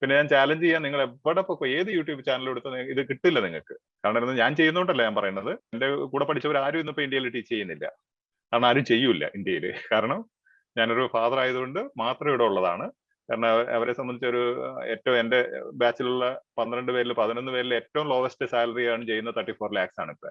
പിന്നെ ഞാൻ ചാലഞ്ച് ചെയ്യാൻ, നിങ്ങൾ എവിടെ പോയി ഏത് യൂട്യൂബ് ചാനൽ എടുത്ത് ഇത് കിട്ടില്ല നിങ്ങൾക്ക്. കാരണം ഞാൻ ചെയ്യുന്നോണ്ടല്ല ഞാൻ പറയുന്നത്, എന്റെ കൂടെ പഠിച്ചവർ ആരും ഇന്നിപ്പോ ഇന്ത്യയിൽ ടീച്ച് ചെയ്യുന്നില്ല. കാരണം ആരും ചെയ്യൂല ഇന്ത്യയിൽ. കാരണം ഞാനൊരു ഫാദർ ആയതുകൊണ്ട് മാത്രം ഇവിടെ ഉള്ളതാണ്. കാരണം അവരെ സംബന്ധിച്ചൊരു ഏറ്റവും എന്റെ ബാച്ചിലുള്ള 12 പേരിൽ 11 പേരിൽ ഏറ്റവും ലോവസ്റ്റ് സാലറി ആണ് ചെയ്യുന്നത് 34 lakhs ആണ്. ഇപ്പൊ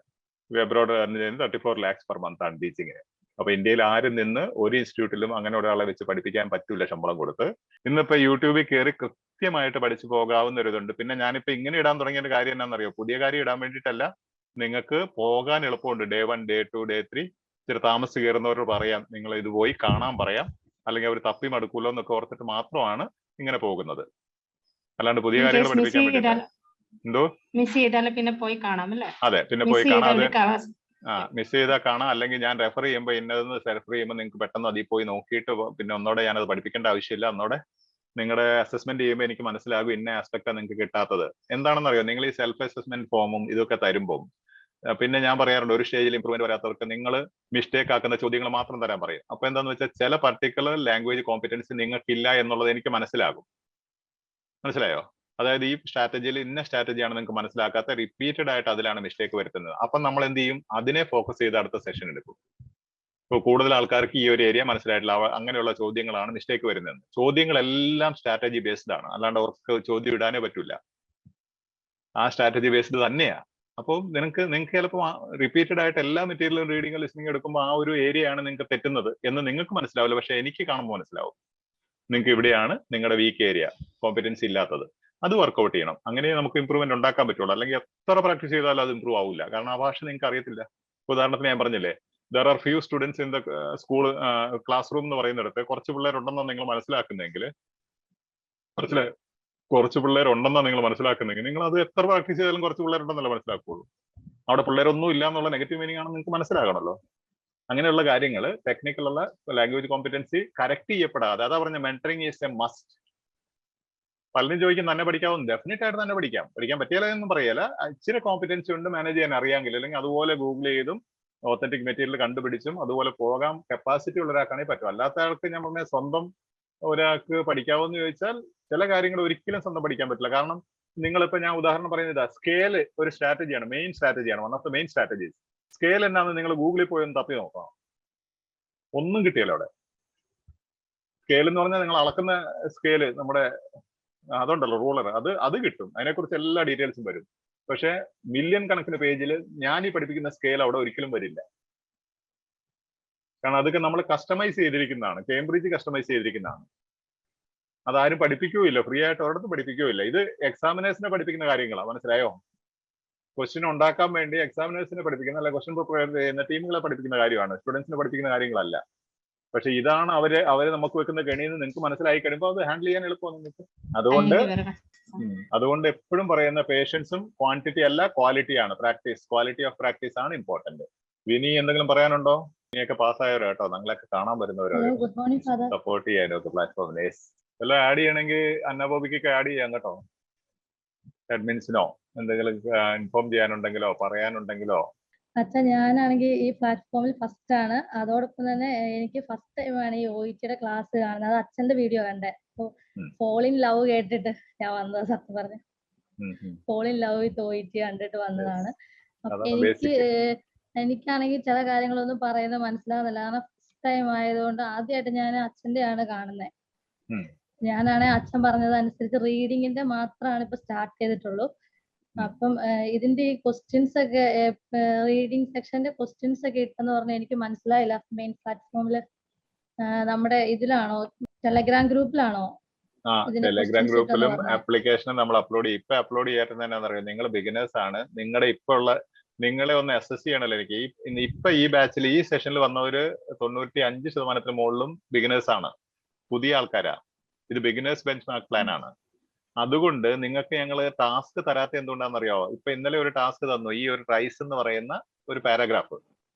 എബ്രോഡ് ചെയ്യുന്നത് 34 lakhs per month ആണ് ടീച്ചിങ്ങിന്. അപ്പൊ ഇന്ത്യയിൽ ആരും നിന്ന് ഒരു ഇൻസ്റ്റിറ്റ്യൂട്ടിലും അങ്ങനെ ഒരാളെ വെച്ച് പഠിപ്പിക്കാൻ പറ്റൂല ശമ്പളം കൊടുത്ത്. ഇന്നിപ്പോ യൂട്യൂബിൽ കയറി കൃത്യമായിട്ട് പഠിച്ചു പോകാവുന്ന ഒരു ഇതുണ്ട്. പിന്നെ ഞാനിപ്പോ ഇങ്ങനെ ഇടാൻ തുടങ്ങിയ കാര്യം എന്താണെന്നറിയോ? പുതിയ കാര്യം ഇടാൻ വേണ്ടിയിട്ടല്ല, നിങ്ങൾക്ക് പോകാൻ എളുപ്പമുണ്ട്. Day 1, Day 2, Day 3 ഇച്ചിരി താമസിച്ച് കയറുന്നവരോട് പറയാം, നിങ്ങൾ ഇത് പോയി കാണാൻ പറയാം, അല്ലെങ്കിൽ അവർ തപ്പി മടുക്കൂലോ എന്നൊക്കെ ഓർത്തിട്ട് മാത്രമാണ് ഇങ്ങനെ പോകുന്നത്. അല്ലാണ്ട് പുതിയ കാര്യങ്ങൾ പഠിപ്പിക്കാൻ വേണ്ടിയിട്ട്. എന്തോ മിസ് ചെയ്താൽ പിന്നെ പോയി കാണാം അല്ലേ? അതെ, പിന്നെ പോയി കാണാം. മിസ് ചെയ്താൽ കാണാം. അല്ലെങ്കിൽ ഞാൻ റെഫർ ചെയ്യുമ്പോൾ ഇന്നതെന്ന് റെഫർ ചെയ്യുമ്പോൾ നിങ്ങൾക്ക് പെട്ടെന്ന് അതിൽ പോയി നോക്കിയിട്ട് പിന്നെ ഒന്നോടെ ഞാനത് പഠിപ്പിക്കേണ്ട ആവശ്യമില്ല. ഒന്നോടെ നിങ്ങളുടെ അസസ്മെന്റ് ചെയ്യുമ്പോൾ എനിക്ക് മനസ്സിലാകും ഇന്ന ആസ്പെക്റ്റാണ് നിങ്ങൾക്ക് കിട്ടാത്തത്. എന്താണെന്നറിയോ? നിങ്ങൾ ഈ സെൽഫ് അസസ്മെന്റ് ഫോമും ഇതൊക്കെ തരുമ്പോൾ പിന്നെ ഞാൻ പറയാറുണ്ട്, ഒരു സ്റ്റേജിൽ ഇമ്പ്രൂവ്മെന്റ് വരാത്തവർക്ക് നിങ്ങൾ മിസ്റ്റേക്ക് ആക്കുന്ന ചോദ്യങ്ങൾ മാത്രം തരാൻ പറയും. അപ്പൊ എന്താന്ന് വെച്ചാൽ ചില പർട്ടിക്കുലർ ലാംഗ്വേജ് കോമ്പിറ്റൻസി നിങ്ങൾക്കില്ല എന്നുള്ളത് എനിക്ക് മനസ്സിലാകും. മനസ്സിലായോ? അതായത് ഈ സ്ട്രാറ്റജിയിൽ ഇന്ന സ്ട്രാറ്റജിയാണ് നിങ്ങൾക്ക് മനസ്സിലാക്കാത്ത, റിപ്പീറ്റഡ് ആയിട്ട് അതിലാണ് മിസ്റ്റേക്ക് വരുത്തുന്നത്. അപ്പം നമ്മൾ എന്ത് ചെയ്യും? അതിനെ ഫോക്കസ് ചെയ്ത് അടുത്ത സെഷൻ എടുക്കും. ഇപ്പോൾ കൂടുതൽ ആൾക്കാർക്ക് ഈ ഒരു ഏരിയ മനസ്സിലായിട്ടില്ല, അങ്ങനെയുള്ള ചോദ്യങ്ങളാണ് മിസ്റ്റേക്ക് വരുന്നത്. ചോദ്യങ്ങളെല്ലാം സ്ട്രാറ്റജി ബേസ്ഡ് ആണ്, അല്ലാണ്ട് അവർക്ക് ചോദ്യം ഇടാനേ പറ്റില്ല. ആ സ്ട്രാറ്റജി ബേസ്ഡ് തന്നെയാണ്. അപ്പോൾ നിങ്ങൾക്ക് ചിലപ്പോൾ റിപ്പീറ്റഡ് ആയിട്ട് എല്ലാ മെറ്റീരിയലും റീഡിങ് ലിസ്ണിംഗ് എടുക്കുമ്പോൾ ആ ഒരു ഏരിയ ആണ് നിങ്ങൾക്ക് തെറ്റുന്നത് എന്ന് നിങ്ങൾക്ക് മനസ്സിലാവില്ല. പക്ഷെ എനിക്ക് കാണുമ്പോൾ മനസ്സിലാവും നിങ്ങൾക്ക് ഇവിടെയാണ് നിങ്ങളുടെ വീക്ക് ഏരിയ, കോമ്പിറ്റൻസി ഇല്ലാത്തത്. അത് വർക്ക്ഔട്ട് ചെയ്യണം. അങ്ങനെ നമുക്ക് ഇമ്പ്രൂവ്മെന്റ് ഉണ്ടാക്കാൻ പറ്റുള്ളൂ. അല്ലെങ്കിൽ എത്ര പ്രാക്ടീസ് ചെയ്താലും അത് ഇമ്പ്രൂവ് ആവില്ല. കാരണം ആ ഭാഷ നിങ്ങൾക്ക് അറിയത്തില്ല. ഉദാഹരണത്തിന് ഞാൻ പറഞ്ഞില്ലേ, there are few students in the school class room എന്ന് പറയുന്നിടത്ത് കുറച്ച് പിള്ളേരുണ്ടെന്നാണ് നിങ്ങൾ മനസ്സിലാക്കുന്നെങ്കിൽ, കുറച്ച് പിള്ളേരുണ്ടെന്നാണ് നിങ്ങൾ മനസ്സിലാക്കുന്നെങ്കിൽ, നിങ്ങൾ അത് എത്ര പ്രാക്ടീസ് ചെയ്താലും കുറച്ച് പിള്ളേരുണ്ടെന്നല്ല മനസ്സിലാക്കുള്ളൂ. അവിടെ പിള്ളേരൊന്നും ഇല്ല എന്നുള്ള നെഗറ്റീവ് മീനിങ് ആണ് നിങ്ങൾക്ക് മനസ്സിലാകണമല്ലോ. അങ്ങനെയുള്ള കാര്യങ്ങൾ, ടെക്നിക്കലുള്ള ലാംഗ്വേജ് കോമ്പിറ്റൻസി കറക്റ്റ് ചെയ്യപ്പെടാതെ, അതാ പറഞ്ഞ മെന്ററിങ് ഈസ് എ മസ്റ്റ്. പലരും ചോദിക്കും തന്നെ പഠിക്കാവും. ഡെഫിനറ്റ് ആയിട്ട് തന്നെ പഠിക്കാൻ പറ്റിയാലോ എന്നും പറയല. ഇച്ചിരി കോമ്പിറ്റൻസി ഉണ്ട് മാനേജ് ചെയ്യാൻ അറിയാമെങ്കിൽ, അല്ലെങ്കിൽ അതുപോലെ ഗൂഗിൾ ചെയ്തും ഓത്തന്റിക് മെറ്റീരിയൽ കണ്ടുപിടിച്ചും അതുപോലെ പോകാൻ കപ്പാസിറ്റി ഉള്ള ഒരാൾക്കാണെങ്കിൽ പറ്റും. അല്ലാത്ത ആൾക്ക് ഞാൻ പറഞ്ഞ സ്വന്തം ഒരാൾക്ക് പഠിക്കാവോന്ന് ചോദിച്ചാൽ ചില കാര്യങ്ങൾ ഒരിക്കലും സ്വന്തം പഠിക്കാൻ പറ്റില്ല. കാരണം നിങ്ങളിപ്പോ ഞാൻ ഉദാഹരണം പറയുന്നത്, സ്കെയില് ഒരു സ്ട്രാറ്റജിയാണ്, മെയിൻ സ്ട്രാറ്റജിയാണ്, one of the main strategies. Scale എന്നാന്ന് നിങ്ങൾ ഗൂഗിളിൽ പോയി ഒന്ന് തപ്പി നോക്കണം, ഒന്നും കിട്ടിയല്ലോ അവിടെ. സ്കെയിൽ എന്ന് പറഞ്ഞാൽ നിങ്ങൾ അളക്കുന്ന സ്കെയില്, നമ്മുടെ അതുണ്ടല്ലോ റൂളർ, അത് കിട്ടും. അതിനെക്കുറിച്ച് എല്ലാ ഡീറ്റെയിൽസും വരും. പക്ഷെ മില്യൺ കണക്കിന് പേജിൽ ഞാൻ ഈ പഠിപ്പിക്കുന്ന സ്കെയിൽ അവിടെ ഒരിക്കലും വരില്ല. കാരണം അതൊക്കെ നമ്മൾ കസ്റ്റമൈസ് ചെയ്തിരിക്കുന്നതാണ്, കേംബ്രിഡ്ജ് കസ്റ്റമൈസ് ചെയ്തിരിക്കുന്നതാണ്. അതാരും പഠിപ്പിക്കുകയില്ല, ഫ്രീ ആയിട്ട് ഒരിടത്തും പഠിപ്പിക്കുകയില്ല. ഇത് എക്സാമിനേഴ്സിനെ പഠിപ്പിക്കുന്ന കാര്യങ്ങളാണ്, മനസ്സിലായോ? ക്വസ്റ്റ്യൻ ഉണ്ടാക്കാൻ വേണ്ടി എക്സാമിനേഴ്സിനെ പഠിപ്പിക്കുന്ന, അല്ല ക്വസ്റ്റ്യൻ പ്രിപ്പയർ ചെയ്യുന്ന ടീമുകളെ പഠിപ്പിക്കുന്ന കാര്യമാണ്, സ്റ്റുഡൻസിനെ പഠിപ്പിക്കുന്ന കാര്യങ്ങളല്ല. പക്ഷെ ഇതാണ് അവരെ നമുക്ക് വെക്കുന്ന കെണിയെന്ന് നിങ്ങൾക്ക് മനസ്സിലായി കഴിയുമ്പോൾ അത് ഹാൻഡിൽ ചെയ്യാൻ എളുപ്പമാണ് നിങ്ങൾക്ക്. അതുകൊണ്ട് എപ്പോഴും പറയുന്ന പേഷ്യൻസും ക്വാണ്ടിറ്റി അല്ല ക്വാളിറ്റിയാണ്. പ്രാക്ടീസ്, ക്വാളിറ്റി ഓഫ് പ്രാക്ടീസ് ആണ് ഇമ്പോർട്ടന്റ്. വിനി എന്തെങ്കിലും പറയാനുണ്ടോ? വിനിയൊക്കെ പാസ്സായവരോ കേട്ടോ, ഞങ്ങളൊക്കെ കാണാൻ വരുന്നവരോ, സപ്പോർട്ട് ചെയ്യാനൊക്കെ പ്ലാറ്റ്ഫോമിൽ എല്ലാം ആഡ് ചെയ്യണമെങ്കിൽ അന്നബോബിക്കൊക്കെ ആഡ് ചെയ്യാം കേട്ടോ. അഡ്മിൻസിനോ എന്തെങ്കിലും ഇൻഫോം ചെയ്യാനുണ്ടെങ്കിലോ പറയാനുണ്ടെങ്കിലോ. അച്ഛാ, ഞാനാണെങ്കിൽ ഈ പ്ലാറ്റ്ഫോമിൽ ഫസ്റ്റ് ആണ്. അതോടൊപ്പം തന്നെ എനിക്ക് ഫസ്റ്റ് ടൈമാണ് ഈ OET ക്ലാസ് കാണുന്നത്. അത് അച്ഛന്റെ വീഡിയോ കണ്ടേ. ഫോൾ ഇൻ ലവ് കേട്ടിട്ട് ഞാൻ വന്നത്, സത്യം പറഞ്ഞു. Fall in love with OET കണ്ടിട്ട് വന്നതാണ്. അപ്പൊ എനിക്കാണെങ്കിൽ ചില കാര്യങ്ങളൊന്നും പറയുന്നത് മനസ്സിലാകുന്നില്ല. കാരണം ഫസ്റ്റ് ടൈം ആയതുകൊണ്ട് ആദ്യമായിട്ട് ഞാൻ അച്ഛന്റെ ആണ് കാണുന്നത്. ഞാനാണെങ്കിൽ അച്ഛൻ പറഞ്ഞത് അനുസരിച്ച് റീഡിങ്ങിന്റെ മാത്രമാണ് ഇപ്പൊ സ്റ്റാർട്ട് ചെയ്തിട്ടുള്ളൂ. അപ്പം ഇതിന്റെ ഈ ക്വസ്റ്റ്യൻസ് ഒക്കെ, റീഡിങ് സെക്ഷന്റെ ക്വസ്റ്റ്യൻസ് ഒക്കെ ഇട്ടെന്ന് പറഞ്ഞാൽ എനിക്ക് മനസ്സിലായില്ല. മെയിൻ പ്ലാറ്റ്ഫോമില് നമ്മുടെ ഇതിലാണോ, ടെലഗ്രാം ഗ്രൂപ്പിലാണോ? ടെലഗ്രാം ഗ്രൂപ്പിലും ആപ്ലിക്കേഷനും നമ്മൾ അപ്ലോഡ് ചെയ്യും. ഇപ്പൊ അപ്ലോഡ് ചെയ്യാത്തത് എന്നാന്ന് അറിയാം, നിങ്ങൾ ബിഗിനേഴ്സ് ആണ്. നിങ്ങളുടെ ഇപ്പൊ ഉള്ള നിങ്ങളെ ഒന്ന് അസസ് ചെയ്യണല്ലോ. എനിക്ക് ഇപ്പൊ ഈ ബാച്ചിൽ ഈ സെഷനിൽ വന്നവര് 95% മുകളിലും ബിഗിനേഴ്സ് ആണ്, പുതിയ ആൾക്കാരാ. ഇത് ബിഗിനേഴ്സ് ബെഞ്ച് മാർക്ക് പ്ലാൻ ആണ്. അതുകൊണ്ട് നിങ്ങൾക്ക് ഞങ്ങൾ ടാസ്ക് തരാത്ത എന്തുകൊണ്ടാണെന്നറിയാമോ? ഇപ്പൊ ഇന്നലെ ഒരു ടാസ്ക് തന്നു, ഈ ഒരു റൈസ് എന്ന് പറയുന്ന ഒരു പാരഗ്രാഫ്.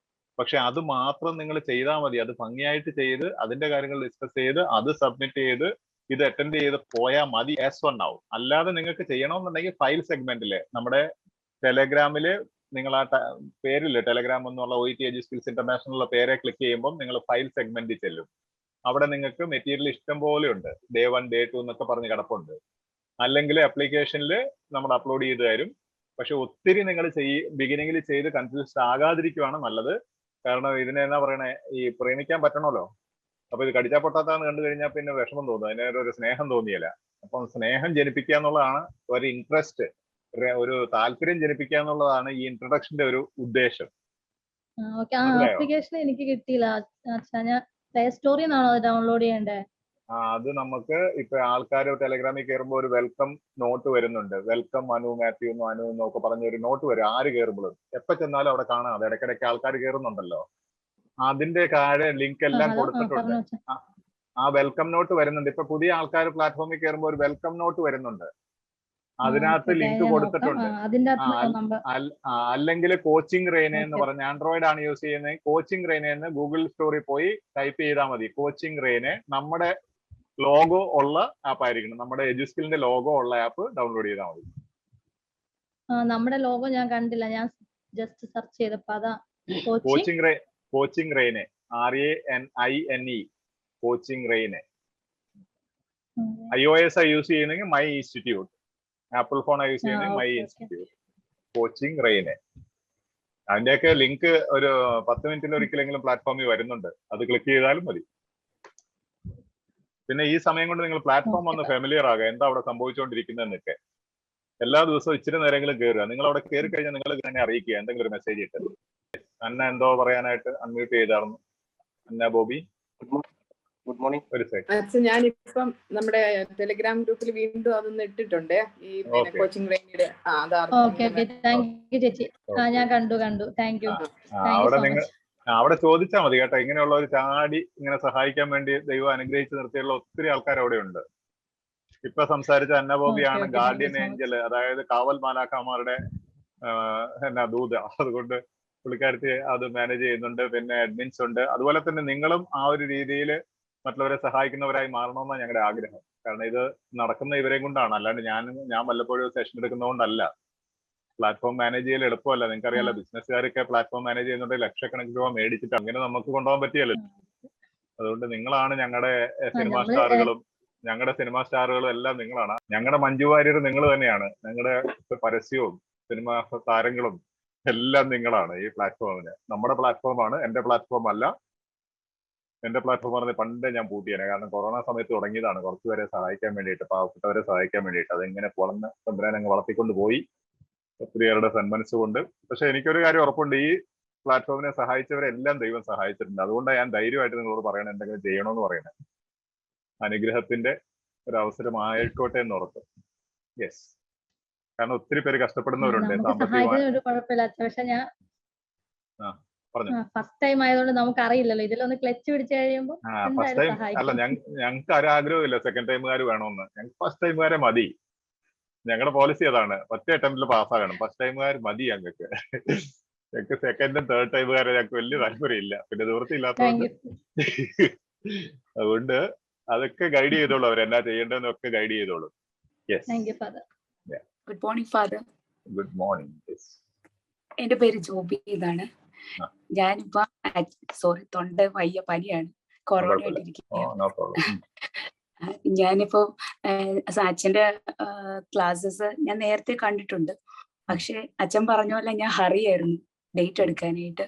പക്ഷെ അത് മാത്രം നിങ്ങൾ ചെയ്താൽ മതി. അത് ഭംഗിയായിട്ട് ചെയ്ത് അതിന്റെ കാര്യങ്ങൾ ഡിസ്കസ് ചെയ്ത് അത് സബ്മിറ്റ് ചെയ്ത് ഇത് അറ്റൻഡ് ചെയ്ത് പോയാൽ മതി ആസ് വൺ ആവും. അല്ലാതെ നിങ്ങൾക്ക് ചെയ്യണമെന്നുണ്ടെങ്കിൽ ഫയൽ സെഗ്മെന്റില് നമ്മുടെ ടെലഗ്രാമില് നിങ്ങൾ ആ പേരില് ടെലഗ്രാം എന്നുള്ള OET എഡ്യു സ്കിൽസ് ഇന്റർനാഷണൽ പേരെ ക്ലിക്ക് ചെയ്യുമ്പോൾ നിങ്ങൾ ഫയൽ സെഗ്മെന്റിൽ ചെല്ലും. അവിടെ നിങ്ങൾക്ക് മെറ്റീരിയൽ ഇഷ്ടം പോലെ ഉണ്ട്. ഡേ 1 ഡേ 2 എന്നൊക്കെ പറഞ്ഞ് കിടപ്പുണ്ട്. അല്ലെങ്കിൽ ആപ്ലിക്കേഷനിൽ നമ്മൾ അപ്ലോഡ് ചെയ്ത് തരും. പക്ഷെ ഒത്തിരി നിങ്ങൾ ബിഗിനിങ്ങിൽ ചെയ്ത് കൺഫ്യൂസ്ഡ് ആകാതിരിക്കുവാണ് നല്ലത്. കാരണം ഇതിനെ എന്നാ പറയണേ, ഈ പ്രേമിക്കാൻ പറ്റണമല്ലോ. അപ്പൊ ഇത് കടിച്ചാ പൊട്ടാത്താന്ന് കണ്ടു കഴിഞ്ഞാൽ പിന്നെ വിഷമം തോന്നും, അതിനൊരു സ്നേഹം തോന്നിയില്ല. അപ്പം സ്നേഹം ജനിപ്പിക്കുക എന്നുള്ളതാണ്, ഒരു ഇൻട്രസ്റ്റ്, ഒരു താല്പര്യം ജനിപ്പിക്കുക എന്നുള്ളതാണ് ഈ ഇൻട്രൊഡക്ഷന്റെ ഒരു ഉദ്ദേശം. ആപ്ലിക്കേഷൻ എനിക്ക് കിട്ടിയില്ല. ഞാൻ പ്ലേ സ്റ്റോറിൽ നിന്നാണോ അത് ഡൗൺലോഡ് ചെയ്യേണ്ടത്? അത് നമുക്ക് ഇപ്പൊ ആൾക്കാർ ടെലഗ്രാമിൽ കയറുമ്പോൾ ഒരു വെൽക്കം നോട്ട് വരുന്നുണ്ട്. വെൽക്കം മനു മാത്യു മനു എന്നൊക്കെ പറഞ്ഞ ഒരു നോട്ട് വരും. ആര് കയറുമ്പോഴും എപ്പോ ചെന്നാലും അവിടെ കാണാം. അത് ഇടയ്ക്കിടയ്ക്ക് ആൾക്കാർ കയറുന്നുണ്ടല്ലോ. അതിന്റെ താഴെ ലിങ്ക് എല്ലാം കൊടുത്തിട്ടുണ്ട്. ആ വെൽക്കം നോട്ട് വരുന്നുണ്ട്. ഇപ്പൊ പുതിയ ആൾക്കാർ പ്ലാറ്റ്ഫോമിൽ കയറുമ്പോൾ ഒരു വെൽക്കം നോട്ട് വരുന്നുണ്ട്. അതിനകത്ത് ലിങ്ക് കൊടുത്തിട്ടുണ്ട്. അല്ലെങ്കിൽ കോച്ചിങ് റെയിനെ എന്ന് പറഞ്ഞ ആൻഡ്രോയിഡ് ആണ് യൂസ് ചെയ്യുന്നത്. കോച്ചിങ് റെയിനെ എന്ന് ഗൂഗിൾ സ്റ്റോറിൽ പോയി ടൈപ്പ് ചെയ്താൽ മതി. കോച്ചിങ് റെയിനെ നമ്മുടെ ലോഗോ ഉള്ള ആപ്പ് ആയിരിക്കണം. നമ്മുടെ എഡ്യൂസ്കിലിന്റെ ലോഗോ ഉള്ള ആപ്പ് ഡൗൺലോഡ് ചെയ്താൽ മതി. നമ്മുടെ ലോഗോ ഞാൻ കണ്ടില്ല, ഞാൻ ജസ്റ്റ് സെർച്ച് ചെയ്തപ്പോ അതാ. Coaching Ranine RANINE coaching Ranine. iOS use ചെയ്യുന്നെങ്കിൽ my institute, Apple phone use ചെയ്യുന്നെങ്കിൽ മൈ ഇൻസ്റ്റിറ്റ്യൂട്ട്. Coaching Ranine. അതിന്റെയൊക്കെ ലിങ്ക് ഒരു 10 മിനിറ്റിൽ ഒരിക്കലെങ്കിലും പ്ലാറ്റ്ഫോമിൽ വരുന്നുണ്ട്. അത് ക്ലിക്ക് ചെയ്താലും മതി. പിന്നെ ഈ സമയം കൊണ്ട് നിങ്ങൾ പ്ലാറ്റ്ഫോം ഒന്ന് ഫെമിലിയർ ആകുക, എന്താ അവിടെ സംഭവിച്ചുകൊണ്ടിരിക്കുന്നതെന്നൊക്കെ. എല്ലാ ദിവസവും ഇച്ചിരി നേരമെങ്കിലും കയറുക. നിങ്ങൾ അവിടെ കയറി കഴിഞ്ഞാൽ നിങ്ങൾ തന്നെ അറിയിക്കുക, എന്തെങ്കിലും ഒരു മെസ്സേജ് ഇട്ട്. അന്ന എന്തോ പറയാനായിട്ട് അൺമ്യൂട്ട് ചെയ്തായിരുന്നു. അന്ന ബോബി, ഗുഡ് മോർണിംഗ്. ഒരു സെക്കൻഡ്. ഞാനിപ്പം നമ്മുടെ ടെലിഗ്രാം ഗ്രൂപ്പിൽ വീണ്ടും അതൊന്ന് ഇട്ടിട്ടുണ്ട്. ഈ കോച്ചിങ് റേഞ്ചിന്റെ ചേച്ചി, ഞാൻ കണ്ടു. Thank you. അവിടെ ചോദിച്ചാൽ മതി കേട്ടോ. ഇങ്ങനെയുള്ള ഒരു ചാടി ഇങ്ങനെ സഹായിക്കാൻ വേണ്ടി ദൈവം അനുഗ്രഹിച്ച് നിർത്തിയുള്ള ഒത്തിരി ആൾക്കാർ അവിടെ ഉണ്ട്. ഇപ്പൊ സംസാരിച്ച അന്നബോബിയാണ് ഗാർഡിയൻ ഏഞ്ചൽ, അതായത് കാവൽ മാലാഖമാരുടെ ദൂത. അതുകൊണ്ട് പുള്ളിക്കാരത്തി അത് മാനേജ് ചെയ്യുന്നുണ്ട്. പിന്നെ അഡ്മിൻസ് ഉണ്ട്. അതുപോലെ തന്നെ നിങ്ങളും ആ ഒരു രീതിയിൽ മറ്റുള്ളവരെ സഹായിക്കുന്നവരായി മാറണമെന്നാണ് ഞങ്ങളുടെ ആഗ്രഹം. കാരണം ഇത് നടക്കുന്ന ഇവരെയും കൊണ്ടാണ്, അല്ലാണ്ട് ഞാൻ വല്ലപ്പോഴും സെഷൻ എടുക്കുന്നതുകൊണ്ടല്ല. പ്ലാറ്റ്ഫോം മാനേജ് ചെയ്യൽ എളുപ്പമല്ല. നിങ്ങൾക്കറിയാലോ, ബിസിനസ്സുകാരൊക്കെ പ്ലാറ്റ്ഫോം മാനേജ് ചെയ്യുന്നുണ്ട് ലക്ഷക്കണക്കിന് രൂപ മേടിച്ചിട്ട്. അങ്ങനെ നമുക്ക് കൊണ്ടുപോകാൻ പറ്റിയല്ലോ. അതുകൊണ്ട് നിങ്ങളാണ് ഞങ്ങളുടെ സിനിമാ സ്റ്റാറുകളും എല്ലാം നിങ്ങളാണ്. ഞങ്ങളുടെ മഞ്ജു വാര്യർ നിങ്ങൾ തന്നെയാണ്. ഞങ്ങളുടെ പരസ്യവും സിനിമാ താരങ്ങളും എല്ലാം നിങ്ങളാണ് ഈ പ്ലാറ്റ്ഫോമിന്. നമ്മുടെ പ്ലാറ്റ്ഫോമാണ്, എന്റെ പ്ലാറ്റ്ഫോം അല്ല. എന്റെ പ്ലാറ്റ്ഫോം പറഞ്ഞ് പണ്ടേ ഞാൻ പൂട്ടിയേനെ. കാരണം കൊറോണ സമയത്ത് തുടങ്ങിയതാണ്, കുറച്ചുപേരെ സഹായിക്കാൻ വേണ്ടിയിട്ട്, പാവപ്പെട്ടവരെ സഹായിക്കാൻ വേണ്ടിയിട്ട്. അതെങ്ങനെ വളർന്ന് തമ്പുരാൻ അങ്ങ് വളർത്തിക്കൊണ്ട് പോയി ഒത്തിരിയേറെ സന്മനസ്സുകൊണ്ട്. പക്ഷെ എനിക്കൊരു കാര്യം ഉറപ്പുണ്ട്, ഈ പ്ലാറ്റ്ഫോമിനെ സഹായിച്ചവരെല്ലാം ദൈവം സഹായിച്ചിട്ടുണ്ട്. അതുകൊണ്ടാണ് ഞാൻ ധൈര്യമായിട്ട് നിങ്ങളോട് പറയണത്, എന്തെങ്കിലും ചെയ്യണമെന്ന് പറയണേ. അനുഗ്രഹത്തിന്റെ ഒരു അവസരമായിക്കോട്ടെ എന്ന് ഓർത്ത്. യെസ്, കാരണം ഒത്തിരി പേര് കഷ്ടപ്പെടുന്നവരുണ്ട് സാമ്പത്തികമായി. ഫസ്റ്റ് ടൈം ആയതുകൊണ്ട് നമുക്ക് അറിയില്ലല്ലോ, ഇതിലൊന്ന് ക്ലച്ച് പിടിച്ചു കഴിയുമ്പോൾ. ഫസ്റ്റ് ടൈം അല്ല, ഞങ്ങൾക്ക് ആഗ്രഹമില്ല സെക്കൻഡ് ടൈമുകാർ വേണമെന്ന്. ഞങ്ങൾക്ക് ഫസ്റ്റ് ടൈമുകാരെ മതി. ഞങ്ങളുടെ പോളിസി അതാണ്, ഒറ്റ അറ്റംപ്റ്റിൽ പാസ്സാകണം. ഫസ്റ്റ് ടൈമുകാർ മതി ഞങ്ങൾക്ക്. ഞങ്ങൾക്ക് സെക്കൻഡും തേർഡ് ടൈമുകാരെ ഞങ്ങൾക്ക് വലിയ താല്പര്യമില്ല. പിന്നെ നിവൃത്തിയില്ലാത്തതുകൊണ്ട് അതുകൊണ്ട് അതൊക്കെ ഗൈഡ് ചെയ്തോളൂ. അവരെന്നാ ചെയ്യേണ്ടതെന്നൊക്കെ ഗൈഡ് ചെയ്തോളൂ. Good morning father. Good morning. എന്റെ പേര് ജോബി എന്നാണ്. ഞാനിപ്പോ തൊണ്ട വയ്യ, പനിയാണ്, കൊറോണ ആയിട്ടിരിക്കുകയാണ്. ഞാനിപ്പോ അച്ഛന്റെ ക്ലാസ്സസ് ഞാൻ നേരത്തെ കണ്ടിട്ടുണ്ട്. പക്ഷെ അച്ഛൻ പറഞ്ഞ പോലെ ഞാൻ ഹറിയായിരുന്നു ഡേറ്റ് എടുക്കാനായിട്ട്.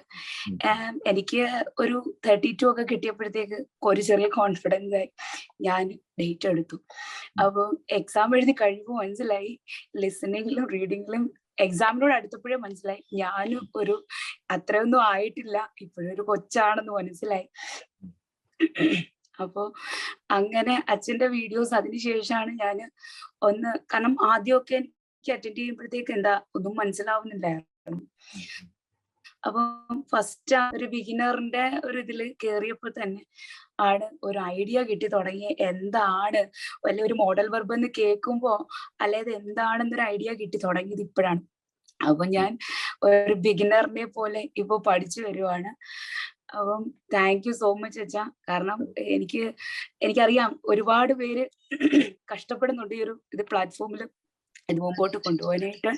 എനിക്ക് ഒരു 32 ഒക്കെ കിട്ടിയപ്പോഴത്തേക്ക് ഒരു ചെറിയ കോൺഫിഡൻസ് ആയി. ഞാൻ ഡേറ്റ് എടുത്തു. അപ്പൊ എക്സാം എഴുതി കഴിയുമ്പോൾ മനസ്സിലായി, ലിസണിങ്ങിലും റീഡിങ്ങിലും എക്സാമിനോട് അടുത്തപ്പോഴേ മനസ്സിലായി ഞാനും ഒരു അത്രയൊന്നും ആയിട്ടില്ല, ഇപ്പോഴൊരു കൊച്ചാണെന്ന് മനസ്സിലായി. അപ്പോ അങ്ങനെ അച്ഛന്റെ വീഡിയോസ് അതിനുശേഷമാണ് ഞാൻ ഒന്ന്, കാരണം ആദ്യമൊക്കെ എനിക്ക് അറ്റൻഡ് ചെയ്യുമ്പോഴത്തേക്ക് ഒന്നും മനസ്സിലാവുന്നില്ലായിരുന്നു. അപ്പൊ ഫസ്റ്റ് ഒരു ബിഗിനറിന്റെ ഒരു ഇതില് കേറിയപ്പോൾ തന്നെ ആണ് ഒരു ഐഡിയ കിട്ടി തുടങ്ങി. എന്താണ് വല്ല ഒരു മോഡൽ വെർബ് എന്ന് കേൾക്കുമ്പോ അല്ലാതെ എന്താണെന്നൊരു ഐഡിയ കിട്ടി തുടങ്ങിയത് ഇപ്പോഴാണ്. അപ്പൊ ഞാൻ ഒരു ബിഗിനറിനെ പോലെ ഇപ്പൊ പഠിച്ചു വരുവാണ്. അപ്പം താങ്ക് യു സോ മച്ച് അച്ഛ. കാരണം എനിക്കറിയാം ഒരുപാട് പേര് കഷ്ടപ്പെടുന്നുണ്ട് ഈ ഒരു പ്ലാറ്റ്ഫോമിൽ ഇത് മുമ്പോട്ട് കൊണ്ടുപോകാനായിട്ട്.